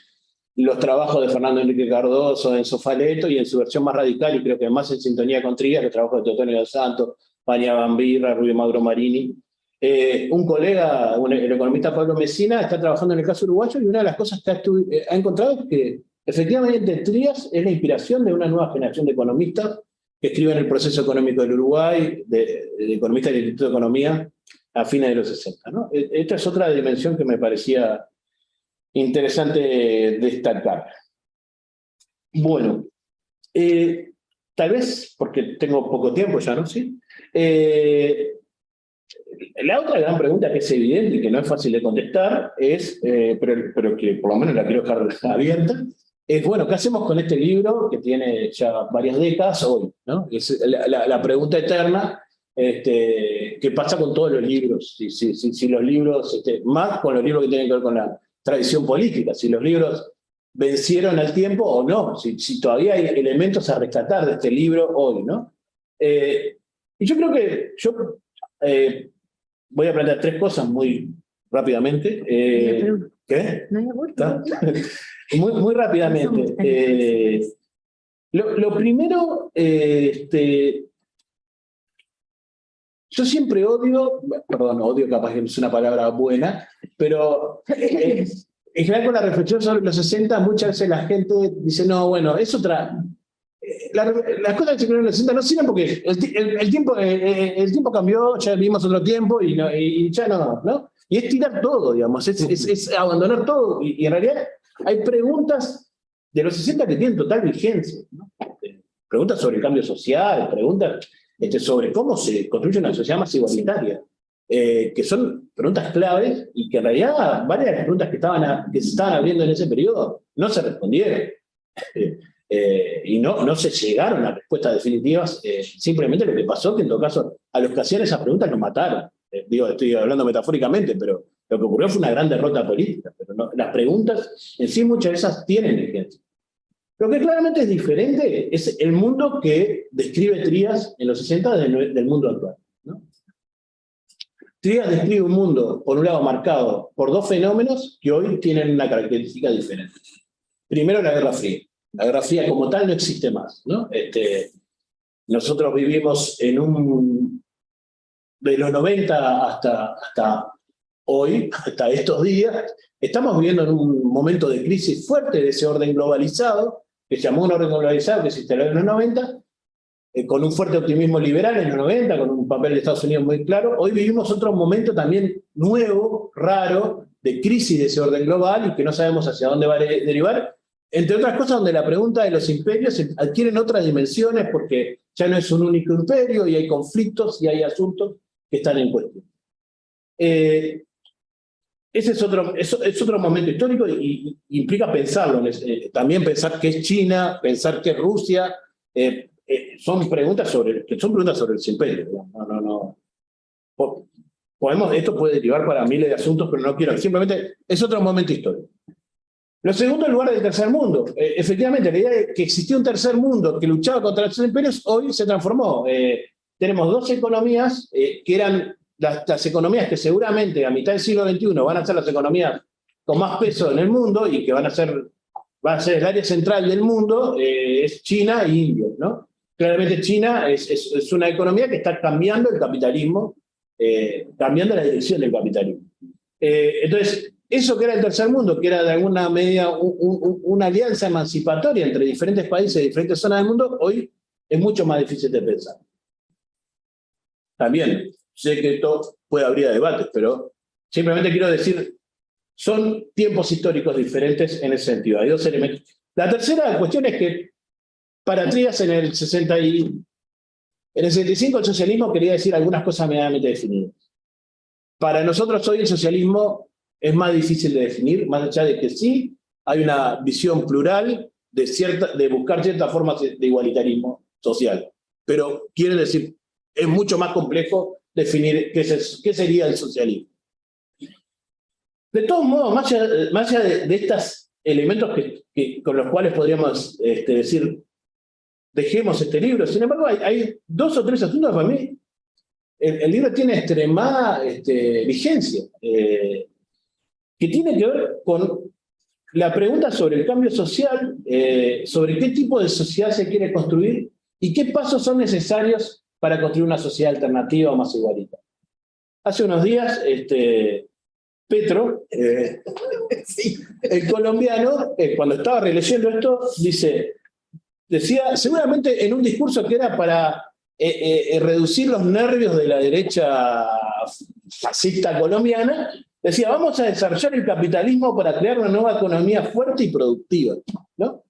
los trabajos de Fernando Enrique Cardoso, Enzo Faleto, y en su versión más radical, y creo que más en sintonía con Trías, los trabajos de Teotonio dos Santos, Pania Bambirra, Rubio Mauro Marini. Un colega, el economista Pablo Messina, está trabajando en el caso uruguayo, y una de las cosas que ha encontrado es que efectivamente Trías es la inspiración de una nueva generación de economistas que escriben el proceso económico del Uruguay, de economistas del Instituto de Economía, a fines de los 60, ¿no? Esta es otra dimensión que me parecía interesante destacar. Bueno, tal vez, porque tengo poco tiempo ya, ¿no? ¿Sí? La otra gran pregunta que es evidente y que no es fácil de contestar es, pero que por lo menos la quiero dejar abierta, es, bueno, ¿qué hacemos con este libro que tiene ya varias décadas hoy, ¿no? Es la pregunta eterna, ¿qué pasa con todos los libros? Si los libros, más con los libros que tienen que ver con la tradición política, si los libros vencieron al tiempo o no, si todavía hay elementos a rescatar de este libro hoy, ¿no? Y yo creo que voy a plantear 3 cosas muy rápidamente. ¿Qué? Muy rápidamente. Lo primero, yo siempre odio capaz que es una palabra buena, pero en general con la reflexión sobre los 60 muchas veces la gente dice, no, bueno, es otra... Las cosas que se crearon en los 60 no sirven porque el tiempo cambió, ya vivimos otro tiempo y ya no. Y es tirar todo, digamos, es abandonar todo. Y en realidad hay preguntas de los 60 que tienen total vigencia, ¿no? Preguntas sobre el cambio social, preguntas sobre cómo se construye una sociedad más igualitaria, que son preguntas claves y que en realidad varias de las preguntas que se estaban abriendo en ese periodo no se respondieron. Y no se llegaron a respuestas definitivas. Simplemente lo que pasó que en todo caso a los que hacían esas preguntas los mataron. Estoy hablando metafóricamente, pero lo que ocurrió fue una gran derrota política. Pero las preguntas en sí muchas de esas tienen vigencia. Lo que claramente es diferente es el mundo que describe Trías en los 60 del mundo actual, ¿no? Trías describe un mundo, por un lado, marcado por 2 fenómenos que hoy tienen una característica diferente. Primero, la Guerra Fría. La Guerra Fría como tal no existe más, ¿no? Nosotros vivimos de los 90 hasta hoy, hasta estos días, estamos viviendo en un momento de crisis fuerte de ese orden globalizado, que se llamó un orden globalizado que se instaló en los 90, con un fuerte optimismo liberal en los 90, con un papel de Estados Unidos muy claro. Hoy vivimos otro momento también nuevo, raro, de crisis de ese orden global y que no sabemos hacia dónde va a derivar, entre otras cosas donde la pregunta de los imperios adquieren otras dimensiones porque ya no es un único imperio y hay conflictos y hay asuntos que están en cuestión. Ese es otro momento histórico y implica pensarlo. También pensar qué es China, pensar qué es Rusia. Son preguntas sobre los imperios. Esto puede derivar para miles de asuntos, pero no quiero. Simplemente es otro momento histórico. Lo segundo, el lugar del tercer mundo. Efectivamente, la idea de que existía un tercer mundo que luchaba contra los imperios hoy se transformó. Tenemos 2 economías que eran las economías que seguramente a mitad del siglo XXI van a ser las economías con más peso en el mundo y que va a ser el área central del mundo, es China e India, ¿no? Claramente China es una economía que está cambiando el capitalismo, cambiando la dirección del capitalismo. Entonces, eso que era el tercer mundo, que era de alguna medida una alianza emancipatoria entre diferentes países de diferentes zonas del mundo, hoy es mucho más difícil de pensar. También sé que esto puede abrir a debates, pero simplemente quiero decir, son tiempos históricos diferentes en ese sentido. Hay 2 elementos. La tercera cuestión es que para Trías en el 65 el socialismo quería decir algunas cosas medianamente definidas. Para nosotros hoy el socialismo es más difícil de definir, más allá de que sí hay una visión plural de buscar ciertas formas de igualitarismo social. Pero quiere decir, es mucho más complejo definir qué sería el socialismo. De todos modos, más allá de estos elementos con los cuales podríamos decir, dejemos este libro, sin embargo, hay 2 o 3 asuntos para mí. El libro tiene extremada vigencia, que tiene que ver con la pregunta sobre el cambio social, sobre qué tipo de sociedad se quiere construir y qué pasos son necesarios para construir una sociedad alternativa o más igualitaria. Hace unos días, Petro, sí, el colombiano, cuando estaba releyendo esto, decía, seguramente en un discurso que era para reducir los nervios de la derecha fascista colombiana, decía, vamos a desarrollar el capitalismo para crear una nueva economía fuerte y productiva, ¿no?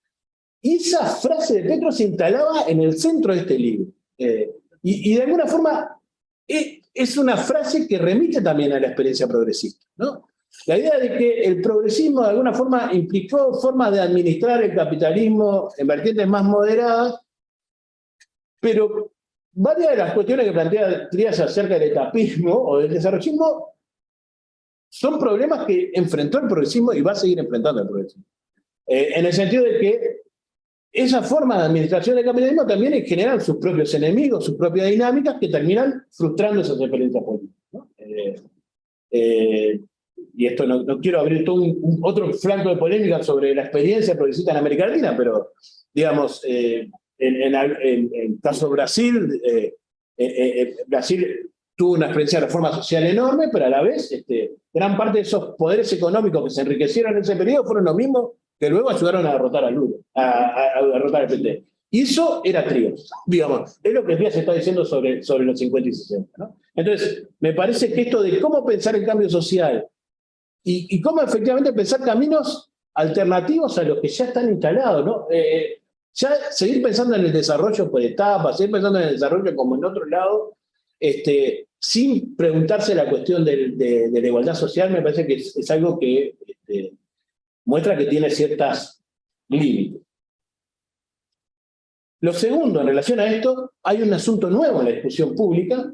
Y esa frase de Petro se instalaba en el centro de este libro. Y de alguna forma es una frase que remite también a la experiencia progresista, ¿no? La idea de que el progresismo de alguna forma implicó formas de administrar el capitalismo en vertientes más moderadas, pero varias de las cuestiones que plantea Trías acerca del etapismo o del desarrollismo son problemas que enfrentó el progresismo y va a seguir enfrentando el progresismo. En el sentido de que esa forma de administración del capitalismo también generan sus propios enemigos, sus propias dinámicas que terminan frustrando esas experiencias políticas, ¿no? Y esto no quiero abrir todo otro flanco de polémica sobre la experiencia progresista en América Latina, pero digamos, en el caso de Brasil, Brasil tuvo una experiencia de reforma social enorme, pero a la vez gran parte de esos poderes económicos que se enriquecieron en ese periodo fueron los mismos que luego ayudaron a derrotar a Lula, a derrotar al PT. Y eso era Trías, digamos, es lo que Trías está diciendo sobre los 50 y 60, ¿no? Entonces, me parece que esto de cómo pensar el cambio social y cómo efectivamente pensar caminos alternativos a los que ya están instalados, ¿no? Ya seguir pensando en el desarrollo por etapas, seguir pensando en el desarrollo como en otro lado, sin preguntarse la cuestión de la igualdad social, me parece que es algo que muestra que tiene ciertas límites. Lo segundo, en relación a esto, hay un asunto nuevo en la discusión pública,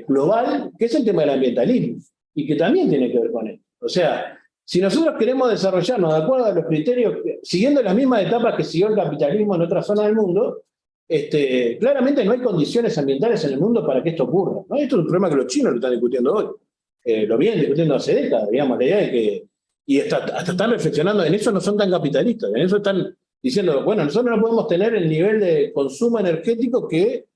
global, que es el tema del ambientalismo, y que también tiene que ver con esto. O sea, si nosotros queremos desarrollarnos de acuerdo a los criterios, siguiendo las mismas etapas que siguió el capitalismo en otras zonas del mundo, claramente no hay condiciones ambientales en el mundo para que esto ocurra, ¿no? Esto es un problema que los chinos lo están discutiendo hoy. Lo vienen discutiendo hace décadas, digamos, la idea de que, y hasta están reflexionando en eso, no son tan capitalistas, en eso están diciendo, bueno, nosotros no podemos tener el nivel de consumo energético que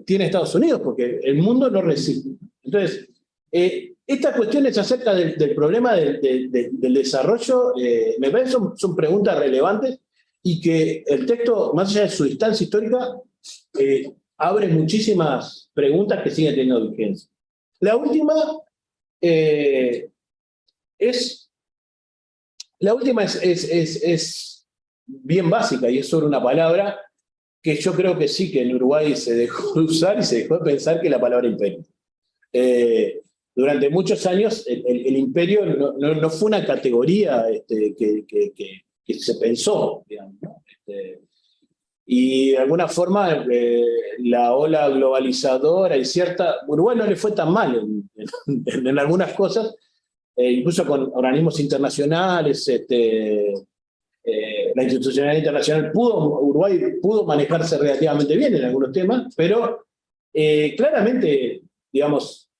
tiene Estados Unidos, porque el mundo no resiste. Entonces, estas cuestiones acerca del problema del desarrollo, me parece que son preguntas relevantes y que el texto, más allá de su distancia histórica, abre muchísimas preguntas que siguen teniendo vigencia. La última es bien básica y es sobre una palabra que yo creo que sí, que en Uruguay se dejó de usar y se dejó de pensar, que es la palabra imperio. Durante muchos años el imperio no fue una categoría que se pensó, digamos, ¿no? Y de alguna forma la ola globalizadora y cierta... Uruguay no le fue tan mal en algunas cosas, incluso con organismos internacionales, la institucionalidad internacional Uruguay pudo manejarse relativamente bien en algunos temas, pero claramente, digamos,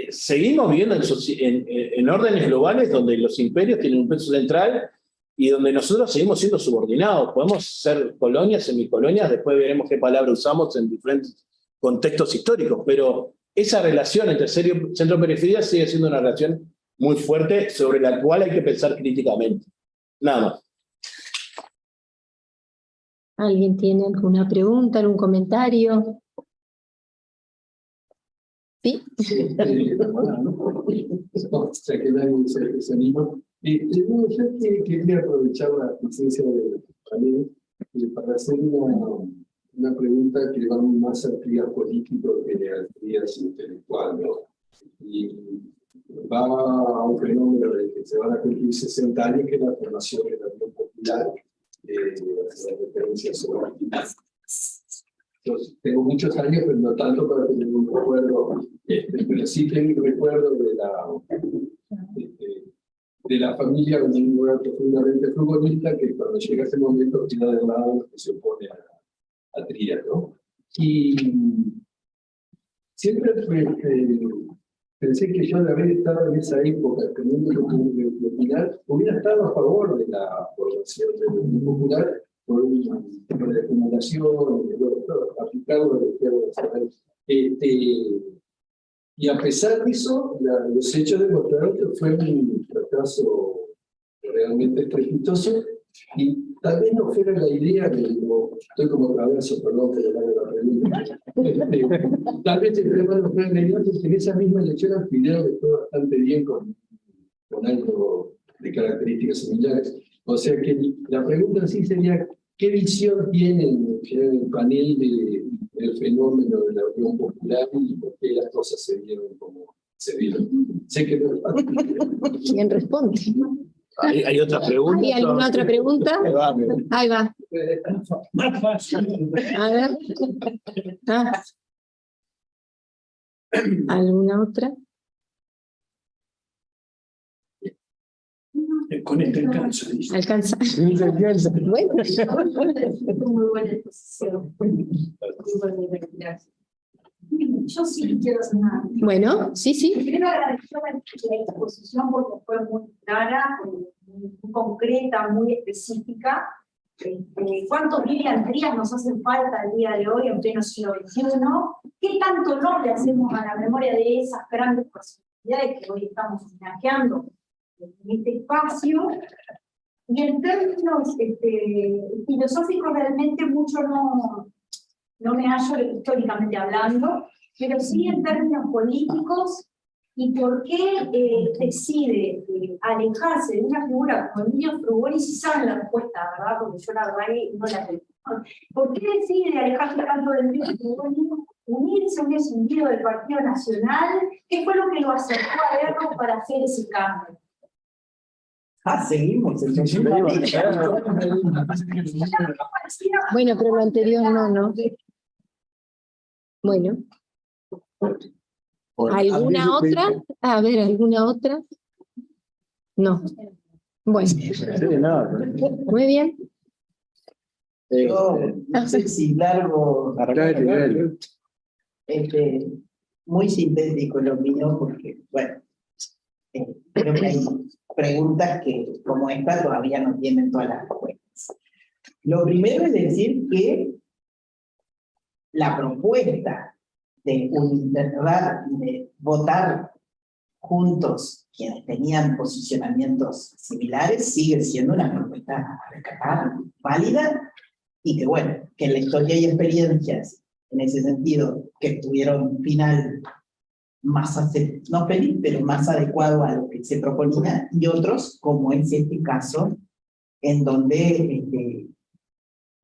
seguimos viviendo en órdenes globales donde los imperios tienen un peso central y donde nosotros seguimos siendo subordinados. Podemos ser colonias, semicolonias, después veremos qué palabra usamos en diferentes contextos históricos, pero esa relación entre centro-periferia sigue siendo una relación muy fuerte sobre la cual hay que pensar críticamente. Nada más. ¿Alguien tiene alguna pregunta, algún comentario? ¿Sí? Ya que nadie se anima. Yo quería aprovechar la presencia de Daniel para hacer una pregunta que va más al trías político que al trías intelectual, ¿no? Y va a un fenómeno de que se van a cumplir 60 años, que es la formación de la Unión Popular, la referencia sobre yo tengo muchos años, pero no tanto para tener un recuerdo, pero sí tengo un recuerdo de la familia de un lugar profundamente futbolista que cuando llega ese momento queda de lado que se opone a Trías, ¿no? Y siempre pensé que yo, de haber estado en esa época, teniendo que opinar, hubiera estado a favor de la formación de la Unión Popular por una acumulación, aplicarlo a la izquierda nacional. Y a pesar de eso, los hechos demostraron que fue un fracaso realmente estrepitoso, y tal vez no fuera la idea estoy como traverso, perdón que le haga la pregunta. Tal vez el problema no fuera la idea, porque en esa misma elección Fidel le fue bastante bien con algo de características similares. O sea que la pregunta en sí sería, ¿qué visión tienen el panel del fenómeno de la Unión Popular y por qué las cosas se vieron como se vieron? Sé que no es fácil. ¿Quién responde? ¿Hay otra pregunta? ¿Hay alguna otra pregunta? Ahí va. Más fácil. A ver. ¿Alguna otra? Con este alcanza, dice. ¿Alcanza? Bueno. Muy buena exposición. Muy buena, gracias. Yo sí quiero hacer una. Bueno, sí, sí. Primero agradecer la exposición porque fue muy clara, muy concreta, muy específica. ¿Cuántos geriatrías nos hacen falta el día de hoy en pleno siglo XXI? ¿Qué tanto honor le hacemos a la memoria de esas grandes personalidades que hoy estamos homenajeando en este espacio? Y en términos filosóficos realmente mucho no me hallo históricamente hablando, pero sí en términos políticos. ¿Y por qué decide alejarse de una figura como Emilio Frugoni? Si saben la respuesta, ¿verdad? Porque yo la verdad no la tengo. ¿Por qué decide alejarse tanto de Emilio Frugoni, unirse a un escindido del Partido Nacional? ¿Qué fue lo que lo acercó a Erro para hacer ese cambio? Seguimos. Bueno, pero lo anterior no. Bueno. ¿Alguna otra? A ver, ¿alguna otra? No. Bueno. Muy bien. Yo no sé si largo, muy sintético lo mío, porque, bueno, creo que hay preguntas que, como esta, todavía no tienen todas las respuestas. Lo primero es decir que la propuesta de de votar juntos quienes tenían posicionamientos similares sigue siendo una propuesta a rescatar, válida, y que bueno, que en la historia hay experiencias en ese sentido que tuvieron un final más, no feliz, pero más adecuado a lo que se proponía, y otros, como es este caso, en donde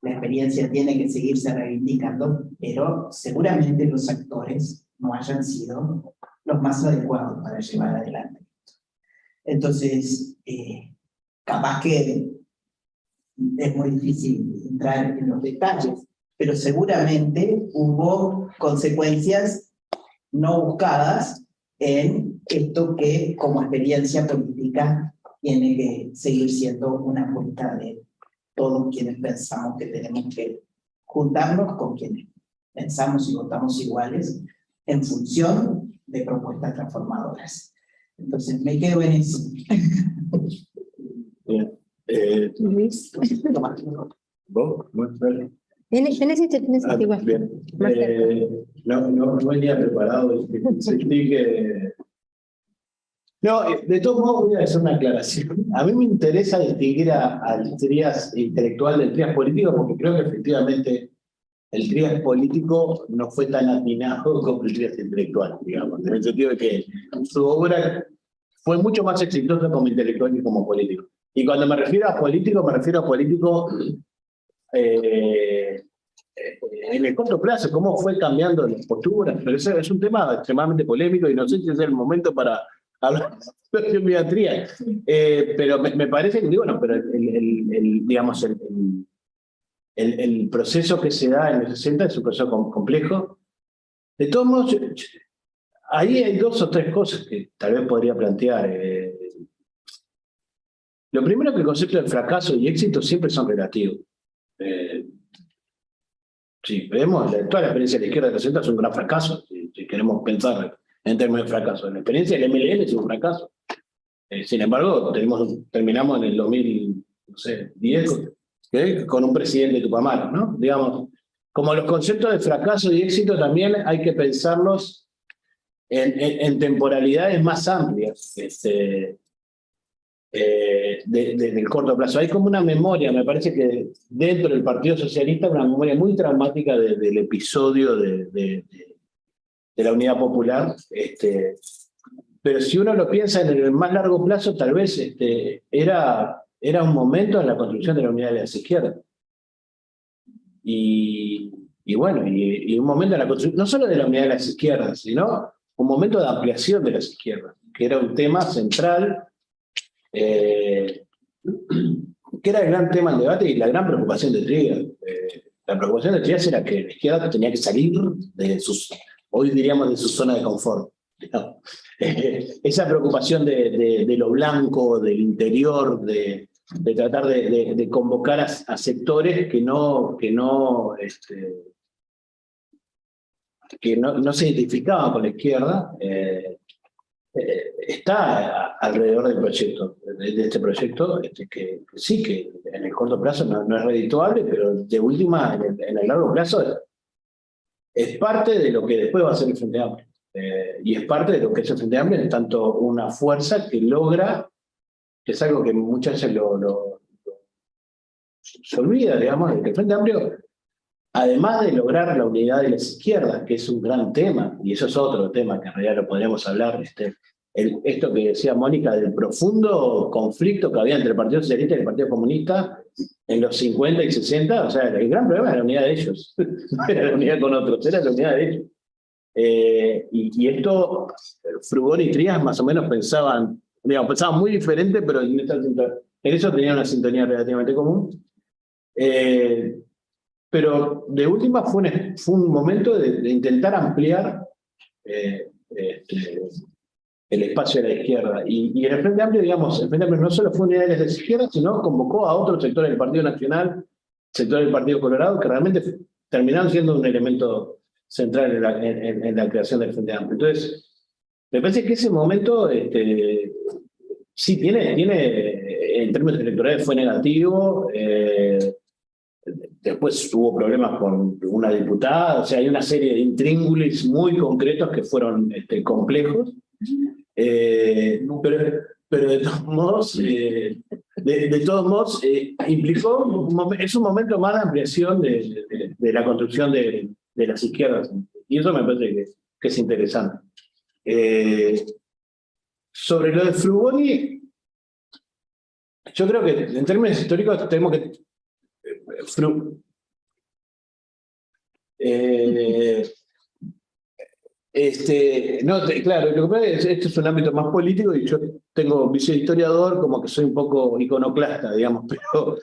la experiencia tiene que seguirse reivindicando, pero seguramente los actores no hayan sido los más adecuados para llevar adelante. Entonces, capaz que es muy difícil entrar en los detalles, pero seguramente hubo consecuencias no buscadas en esto que como experiencia política tiene que seguir siendo una voluntad de todos quienes pensamos que tenemos que juntarnos con quienes pensamos y votamos iguales en función de propuestas transformadoras. Entonces me quedo en eso. Bien. Luis. ¿Vos? Tenés igual. Bien. No venía preparado. Sentí que... No, de todos modos voy a hacer una aclaración. A mí me interesa distinguir al Trías intelectual del Trías político, porque creo que efectivamente el Trías político no fue tan atinado como el Trías intelectual, digamos, en el sentido de que su obra fue mucho más exitosa como intelectual que como político. Y cuando me refiero a político en el corto plazo, cómo fue cambiando las posturas, pero ese es un tema extremadamente polémico y no sé si es el momento para hablar de biatría. Pero me parece que, bueno, pero digamos, el proceso que se da en los 60 es un proceso complejo. De todos modos, ahí hay dos o tres cosas que tal vez podría plantear. Lo primero es que el concepto de fracaso y éxito siempre son relativos. Sí, vemos, toda la experiencia de la izquierda de los 60 es un gran fracaso, si queremos pensar en términos de fracaso. La experiencia del MLN es un fracaso. Sin embargo, terminamos en el 2010 con un presidente de Tupamaro, ¿no? Digamos, como los conceptos de fracaso y éxito también hay que pensarlos en temporalidades más amplias del corto plazo. Hay como una memoria, me parece que dentro del Partido Socialista, una memoria muy traumática del episodio de la Unidad Popular, pero si uno lo piensa en el más largo plazo, tal vez era un momento en la construcción de la unidad de las izquierdas. Y bueno, y un momento en la construcción, no solo de la unidad de las izquierdas, sino un momento de ampliación de las izquierdas, que era un tema central, que era el gran tema del debate y la gran preocupación de Trías. La preocupación de Trías era que la izquierda tenía que salir de sus, hoy diríamos, de su zona de confort. digamos. Esa preocupación de lo blanco, del interior, de tratar de convocar a sectores que no se identificaban con la izquierda, está alrededor del proyecto, de este proyecto, que sí, que en el corto plazo no es redituable, pero de última, en el largo plazo, es parte de lo que después va a ser el Frente Amplio. Y es parte de lo que es el Frente Amplio, en tanto una fuerza que logra, que es algo que muchas veces se olvida, digamos, de que el Frente Amplio, además de lograr la unidad de las izquierdas, que es un gran tema, y eso es otro tema que en realidad lo podríamos hablar, esto que decía Mónica, del profundo conflicto que había entre el Partido Socialista y el Partido Comunista en los 50 y 60, o sea, el gran problema era la unidad de ellos, no era la unidad con otros, era la unidad de ellos. Y esto, Frugoni y Trías más o menos pensaban muy diferente, pero en eso tenían una sintonía relativamente común. Pero de última fue un momento de intentar ampliar el espacio de la izquierda. Y en el Frente Amplio, digamos, el Frente Amplio no solo fue unidad de las izquierdas, sino convocó a otros sectores del Partido Nacional, sectores del Partido Colorado, que realmente terminaron siendo un elemento central en la creación del Frente Amplio. Entonces, me parece que ese momento sí tiene, en términos electorales fue negativo. Después hubo problemas con una diputada, o sea, hay una serie de intríngulis muy concretos que fueron complejos, pero de todos modos, implicó, es un momento más de ampliación de la construcción de las izquierdas, y eso me parece que es interesante. Sobre lo de Frugoni, yo creo que en términos históricos tenemos que claro, lo que pasa es que esto es un ámbito más político y yo tengo visión de historiador, como que soy un poco iconoclasta, digamos, pero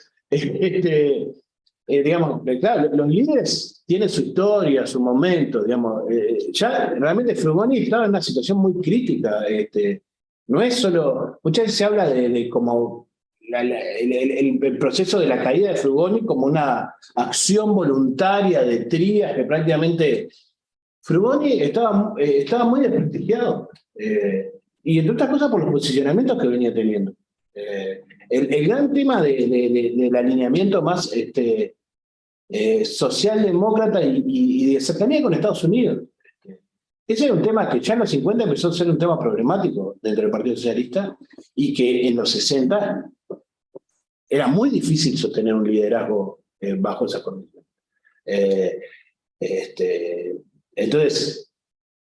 digamos, claro, los líderes tienen su historia, su momento, digamos, ya realmente Frugoni estaba en una situación muy crítica, no es solo, muchas veces se habla de como el proceso de la caída de Frugoni como una acción voluntaria de Trías, que prácticamente Frugoni estaba muy desprestigiado, y entre otras cosas por los posicionamientos que venía teniendo. El gran tema del alineamiento más socialdemócrata y de cercanía con Estados Unidos. Ese es un tema que ya en los 50 empezó a ser un tema problemático dentro del Partido Socialista y que en los 60 era muy difícil sostener un liderazgo bajo esas condiciones. Entonces,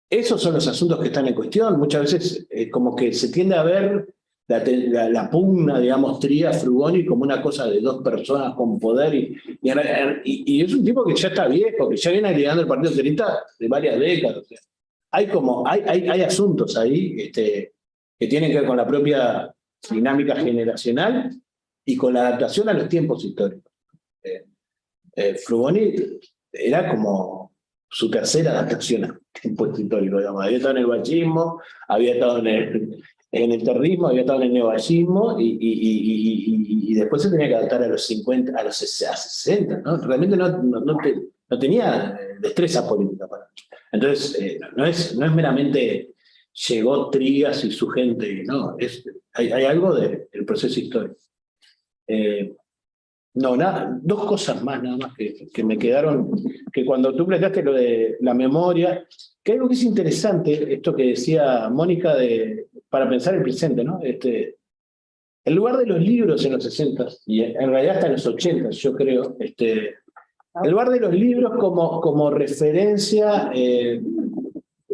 esos son los asuntos que están en cuestión. Muchas veces como que se tiende a ver la pugna, digamos, Trías-Frugoni como una cosa de dos personas con poder y es un tipo que ya está viejo, que ya viene liderando el Partido Socialista de varias décadas. O sea, hay asuntos ahí que tienen que ver con la propia dinámica generacional y con la adaptación a los tiempos históricos. Frugoni era como su tercera adaptación al tiempo histórico, digamos. Había estado en el bachismo, había estado en el terrismo, había estado en el neoballismo y después se tenía que adaptar a los 50, a 60, ¿no? Realmente no tenía destreza política para. Entonces, no es meramente llegó Trías y su gente, no, hay algo del proceso histórico. Dos cosas más nada más que me quedaron, que cuando tú planteaste lo de la memoria, que algo que es interesante, esto que decía Mónica, para pensar el presente, ¿no? El lugar de los libros en los 60 y en realidad hasta en los 80, yo creo, el lugar de los libros como referencia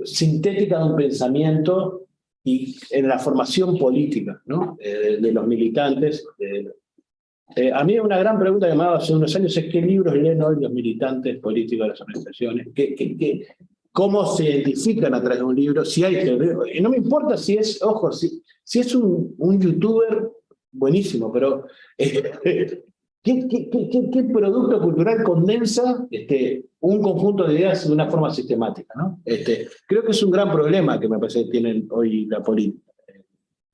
sintética de un pensamiento y en la formación política, ¿no? De los militantes. A mí una gran pregunta que me hago hace unos años es ¿qué libros leen hoy los militantes políticos de las organizaciones? ¿Cómo se identifican a través de un libro? Si hay no me importa si es, ojo, si es un youtuber, buenísimo, pero ¿Qué producto cultural condensa un conjunto de ideas de una forma sistemática, ¿no? Creo que es un gran problema que me parece que tienen hoy la política.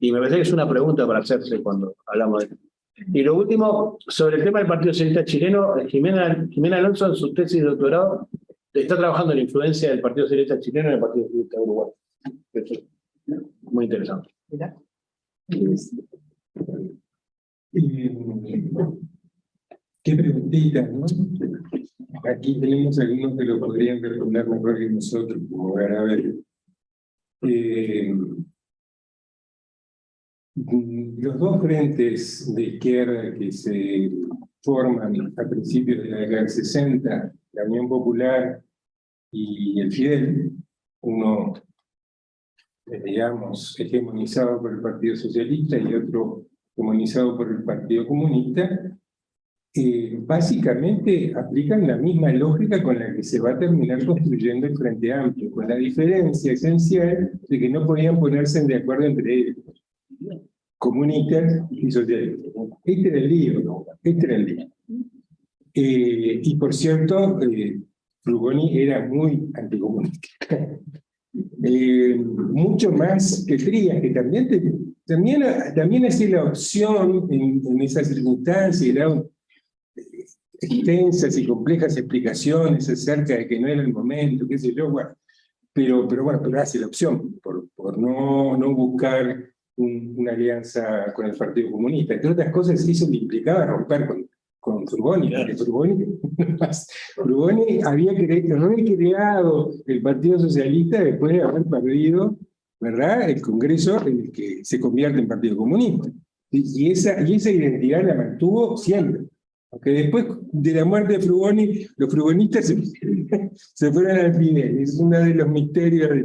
Y me parece que es una pregunta para hacerse cuando hablamos de esto. Y lo último, sobre el tema del Partido Socialista Chileno, Jimena Alonso, en su tesis de doctorado, está trabajando en la influencia del Partido Socialista Chileno en el Partido Socialista Uruguayo. Eso es muy interesante. Qué preguntita, ¿no? Aquí tenemos algunos que lo podrían responder mejor que nosotros, como Garabel. Los dos frentes de izquierda que se forman a principios de la década del 60, la Unión Popular y el Fidel, uno, digamos, hegemonizado por el Partido Socialista y otro hegemonizado por el Partido Comunista, básicamente aplican la misma lógica con la que se va a terminar construyendo el Frente Amplio, con la diferencia esencial de que no podían ponerse de acuerdo entre ellos, comunistas y socialistas. Este era el lío, ¿no? Este era el lío. Y por cierto, Frugoni era muy anticomunista. Mucho más que Trías, que también hacía la opción en esas circunstancias, era extensas y complejas explicaciones acerca de que no era el momento, qué sé yo, bueno, pero hace la opción por no buscar una alianza con el Partido Comunista. Entre otras cosas, eso le implicaba romper con Frugoni, porque Frugoni había recreado el Partido Socialista después de haber perdido, ¿verdad?, el Congreso en el que se convierte en Partido Comunista. Y esa identidad la mantuvo siempre. Aunque después de la muerte de Frugoni, los frugonistas se fueron al Fidel. Es uno de los misterios de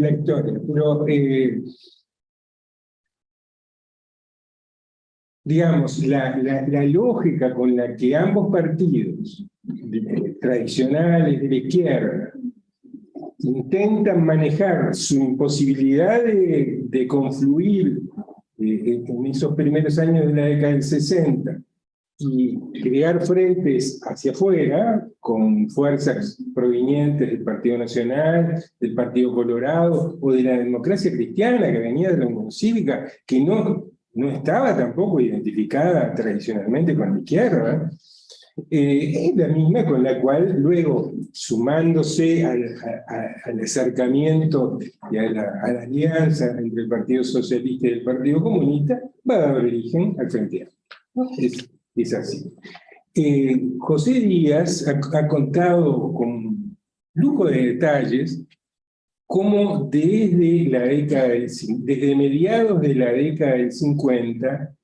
la historia. Pero, digamos, la lógica con la que ambos partidos tradicionales de la izquierda intentan manejar su imposibilidad de confluir en esos primeros años de la década del 60 y crear frentes hacia afuera con fuerzas provenientes del Partido Nacional, del Partido Colorado o de la democracia cristiana que venía de la Unión Cívica, que no estaba tampoco identificada tradicionalmente con la izquierda, es la misma con la cual luego, sumándose al acercamiento y a la alianza entre el Partido Socialista y el Partido Comunista, va a dar origen al Frente Amplio. Es así. José Díaz ha contado con lujo de detalles cómo desde mediados de la década del 50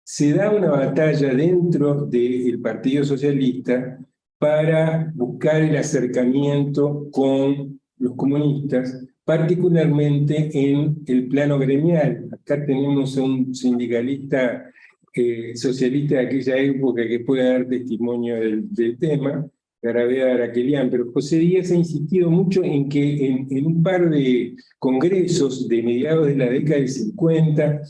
se da una batalla dentro del Partido Socialista para buscar el acercamiento con los comunistas, particularmente en el plano gremial. Acá tenemos a un sindicalista socialista de aquella época que puede dar testimonio del tema, Garaveda Araquelian, pero José Díaz ha insistido mucho en que en un par de congresos de mediados de la década del 50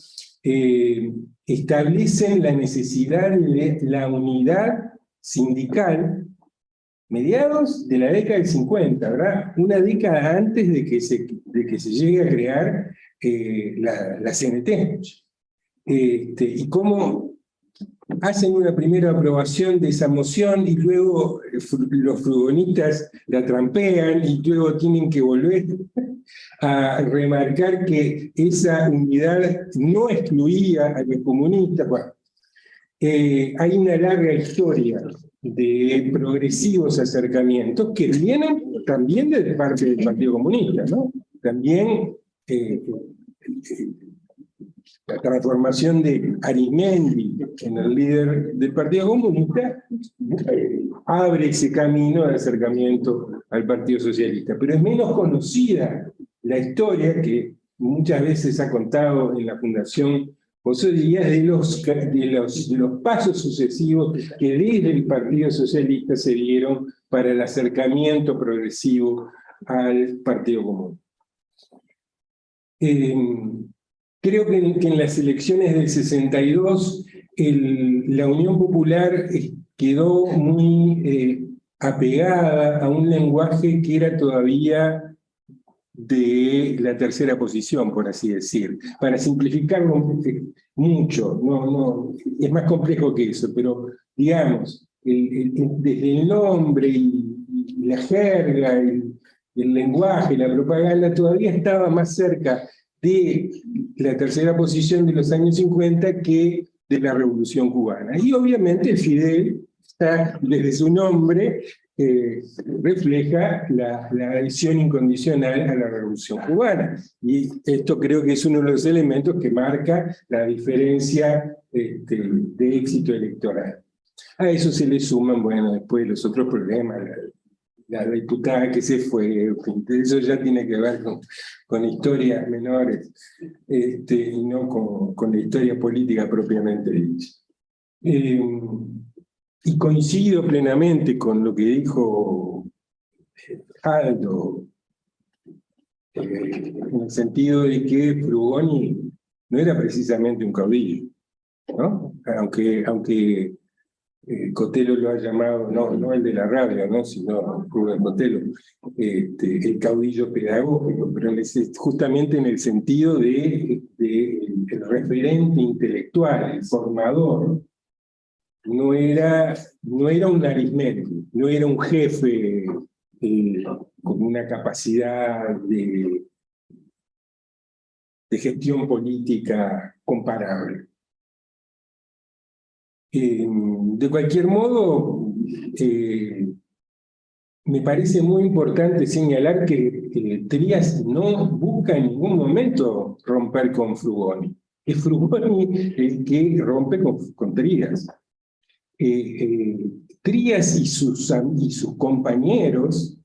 establecen la necesidad de la unidad sindical, mediados de la década del 50, ¿verdad? Una década antes de que se llegue a crear la CNT. Y cómo hacen una primera aprobación de esa moción y luego los frugonistas la trampean y luego tienen que volver a remarcar que esa unidad no excluía a los comunistas. Bueno, hay una larga historia de progresivos acercamientos que vienen también de parte del Partido Comunista, ¿no? También la transformación de Arismendi en el líder del Partido Comunista abre ese camino de acercamiento al Partido Socialista. Pero es menos conocida la historia que muchas veces ha contado en la Fundación José Díaz de los pasos sucesivos que desde el Partido Socialista se dieron para el acercamiento progresivo al Partido Común. Creo que en las elecciones del 62 la Unión Popular quedó muy apegada a un lenguaje que era todavía de la tercera posición, por así decir. Para simplificarlo mucho, es más complejo que eso, pero digamos, desde el nombre y la jerga, el lenguaje, la propaganda, todavía estaba más cerca de la tercera posición de los años 50 que de la Revolución Cubana. Y obviamente Fidel, desde su nombre, refleja la adhesión incondicional a la Revolución Cubana. Y esto creo que es uno de los elementos que marca la diferencia de éxito electoral. A eso se le suman, bueno, después los otros problemas, la diputada que se fue, eso ya tiene que ver con historias menores, y no con la historia política propiamente dicha. Y coincido plenamente con lo que dijo Aldo, en el sentido de que Frugoni no era precisamente un caudillo, ¿no? Aunque Cotelo lo ha llamado, no el de la rabia, ¿no? Sino Rubén Cotelo, el caudillo pedagógico, pero justamente en el sentido de el referente intelectual, el formador. No era un aritmético, no era un jefe con una capacidad de gestión política comparable. De cualquier modo, me parece muy importante señalar que Trías no busca en ningún momento romper con Frugoni. Es Frugoni el que rompe con Trías. Trías y sus compañeros,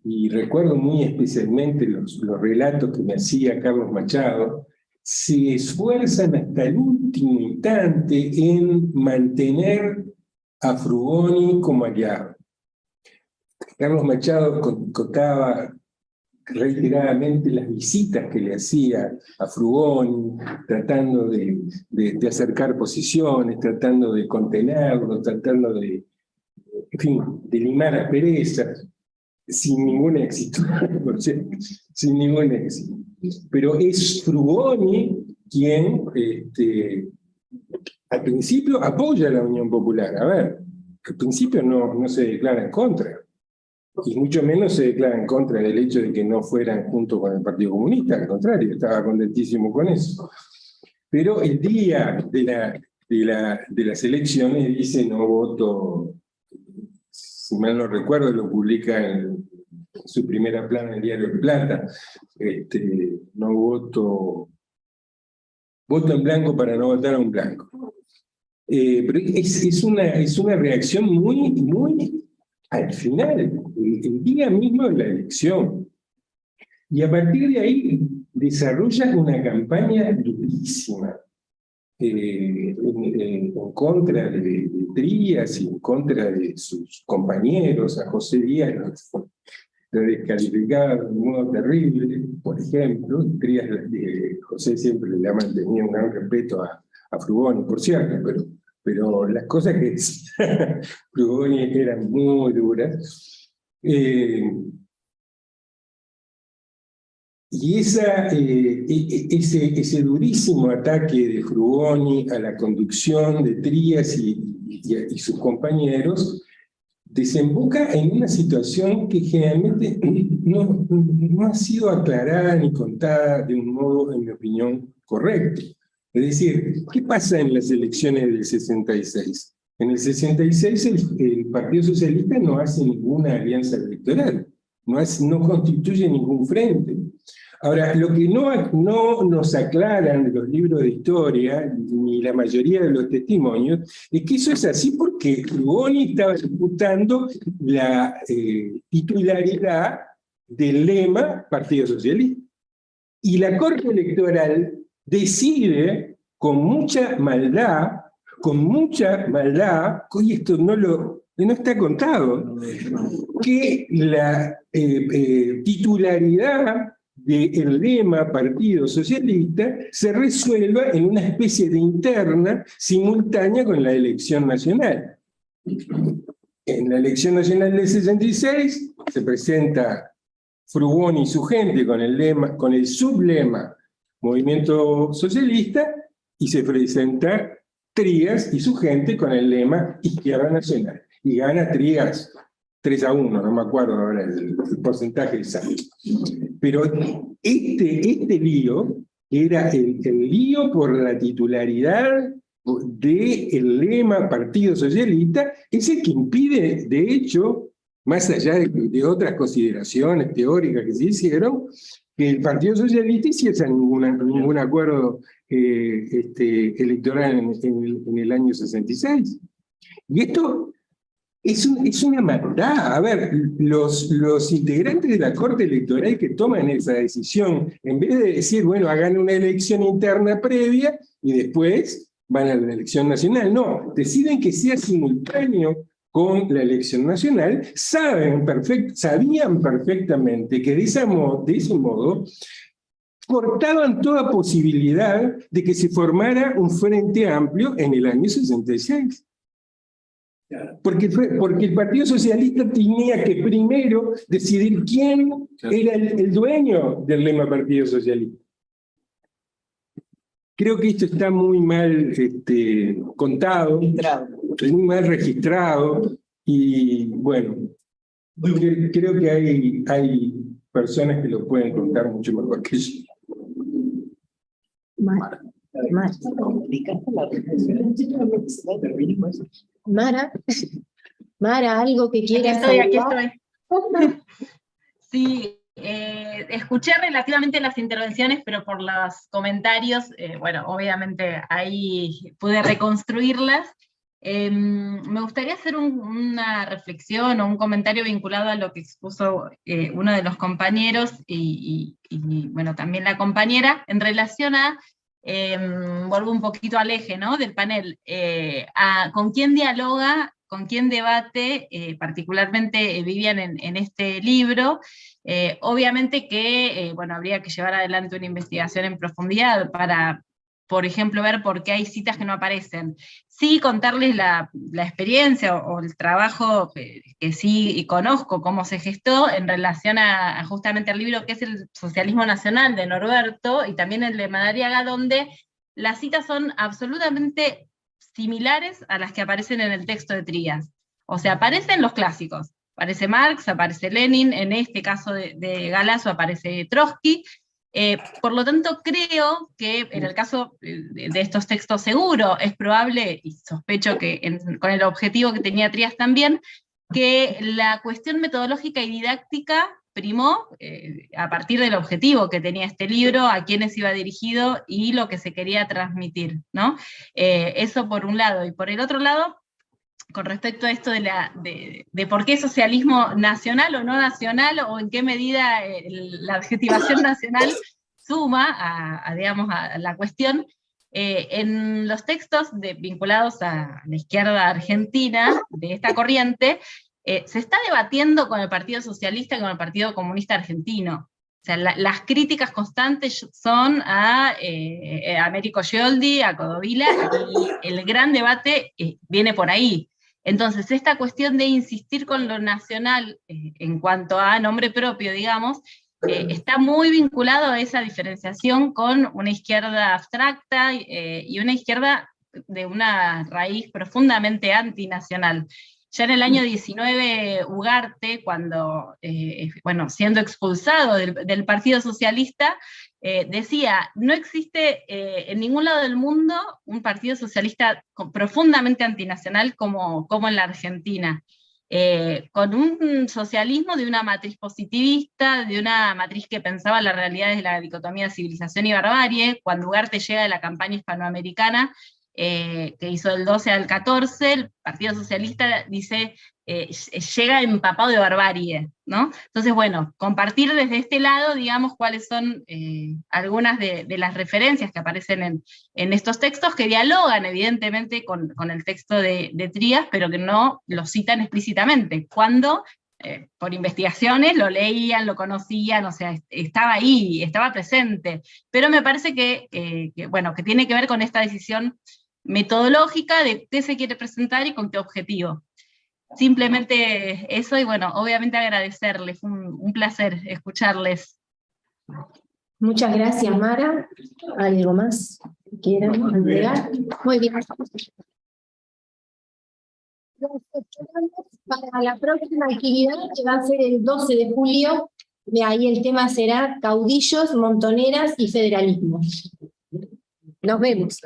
y recuerdo muy especialmente los relatos que me hacía Carlos Machado, se esfuerzan hasta el último instante en mantener a Frugoni como aliado. Carlos Machado contaba reiteradamente las visitas que le hacía a Frugoni, tratando de acercar posiciones, tratando de contenerlo, tratando de limar asperezas, sin ningún éxito, por cierto, sin ningún éxito. Pero es Frugoni quien, al principio, apoya a la Unión Popular. A ver, al principio no se declara en contra. Y mucho menos se declara en contra del hecho de que no fueran junto con el Partido Comunista, al contrario, estaba contentísimo con eso. Pero el día de las elecciones dice no voto, si mal no recuerdo, lo publica en su primera plana en el Diario de Plata, no voto en blanco para no votar a un blanco. Pero es una reacción muy al final, el día mismo de la elección. Y a partir de ahí desarrolla una campaña durísima en contra de Trías y en contra de sus compañeros. A José Díaz lo descalificaba de un modo terrible, por ejemplo. Trías, José siempre le ha mantenido un gran respeto a Frugoni, por cierto, pero las cosas que decía Frugoni eran muy duras. Y ese durísimo ataque de Frugoni a la conducción de Trías y sus compañeros desemboca en una situación que generalmente no ha sido aclarada ni contada de un modo, en mi opinión, correcto. Es decir, ¿qué pasa en las elecciones del 66? En el 66 el Partido Socialista no hace ninguna alianza electoral, no constituye ningún frente. Ahora, lo que no nos aclaran los libros de historia, ni la mayoría de los testimonios, es que eso es así porque Frugoni estaba disputando la titularidad del lema Partido Socialista. Y la Corte Electoral decide con mucha maldad, y esto no está contado, que la titularidad del lema Partido Socialista se resuelva en una especie de interna simultánea con la elección nacional. En la elección nacional del 66 se presenta Frugoni y su gente con el lema, con el sublema Movimiento Socialista, y se presenta Trías y su gente con el lema Izquierda Nacional. Y gana Trías 3-1, no me acuerdo ahora el porcentaje exacto. Pero este lío era el lío por la titularidad del lema Partido Socialista, es el que impide, de hecho, más allá de otras consideraciones teóricas que se hicieron, que el Partido Socialista hiciese ningún acuerdo electoral en el año 66. Y esto es una maldad. A ver, los integrantes de la Corte Electoral que toman esa decisión, en vez de decir, bueno, hagan una elección interna previa y después van a la elección nacional, no, deciden que sea simultáneo con la elección nacional, sabían perfectamente que de ese modo cortaban toda posibilidad de que se formara un frente amplio en el año 66. Porque el Partido Socialista tenía que primero decidir quién era el dueño del lema Partido Socialista. Creo que esto está muy mal contado, muy mal registrado, y bueno, creo que hay personas que lo pueden contar mucho mejor que yo. Mara, algo que quieras Aquí estoy. Sí, escuché relativamente las intervenciones, pero por los comentarios, bueno, obviamente ahí pude reconstruirlas. Me gustaría hacer una reflexión o un comentario vinculado a lo que expuso uno de los compañeros y bueno, también la compañera, en relación a, vuelvo un poquito al eje, ¿no?, del panel, con quién dialoga, con quién debate, particularmente Vivian en este libro. Obviamente que, bueno, habría que llevar adelante una investigación en profundidad para, por ejemplo, ver por qué hay citas que no aparecen. Sí, contarles la experiencia o el trabajo que sí conozco, cómo se gestó en relación a justamente al libro que es El Socialismo Nacional de Norberto, y también el de Madariaga, donde las citas son absolutamente similares a las que aparecen en el texto de Trías. O sea, aparecen los clásicos. Aparece Marx, aparece Lenin, en este caso de Galasso aparece Trotsky. Por lo tanto, creo que en el caso de estos textos seguro, es probable, y sospecho que con el objetivo que tenía Trías también, que la cuestión metodológica y didáctica primó a partir del objetivo que tenía este libro, a quiénes iba dirigido y lo que se quería transmitir, ¿no? Eso por un lado. Y por el otro lado, con respecto a esto de por qué socialismo nacional o no nacional, o en qué medida la adjetivación nacional suma digamos, a la cuestión, en los textos vinculados a la izquierda argentina, de esta corriente, se está debatiendo con el Partido Socialista y con el Partido Comunista Argentino. O sea, las críticas constantes son a Américo Scioldi, a Codovilla, y el gran debate viene por ahí. Entonces, esta cuestión de insistir con lo nacional en cuanto a nombre propio, digamos, está muy vinculado a esa diferenciación con una izquierda abstracta y una izquierda de una raíz profundamente antinacional. Ya en el año 19, Ugarte, cuando, bueno, siendo expulsado del Partido Socialista, decía, no existe en ningún lado del mundo un partido socialista profundamente antinacional como en la Argentina, con un socialismo de una matriz positivista, de una matriz que pensaba la realidad desde la dicotomía de civilización y barbarie. Cuando Ugarte llega de la campaña hispanoamericana, que hizo del 12 al 14, el Partido Socialista dice, llega empapado de barbarie, ¿no? Entonces, bueno, compartir desde este lado, digamos, cuáles son algunas de las referencias que aparecen en estos textos, que dialogan evidentemente con el texto de Trías, pero que no los citan explícitamente, cuando por investigaciones, lo leían, lo conocían, o sea, estaba ahí, estaba presente, pero me parece que tiene que ver con esta decisión metodológica de qué se quiere presentar y con qué objetivo. Simplemente eso, y bueno, obviamente agradecerles, un placer escucharles. Muchas gracias, Mara. ¿Algo más que quieran agregar? Muy bien. Para la próxima actividad, que va a ser el 12 de julio, de ahí el tema será caudillos, montoneras y federalismo. Nos vemos.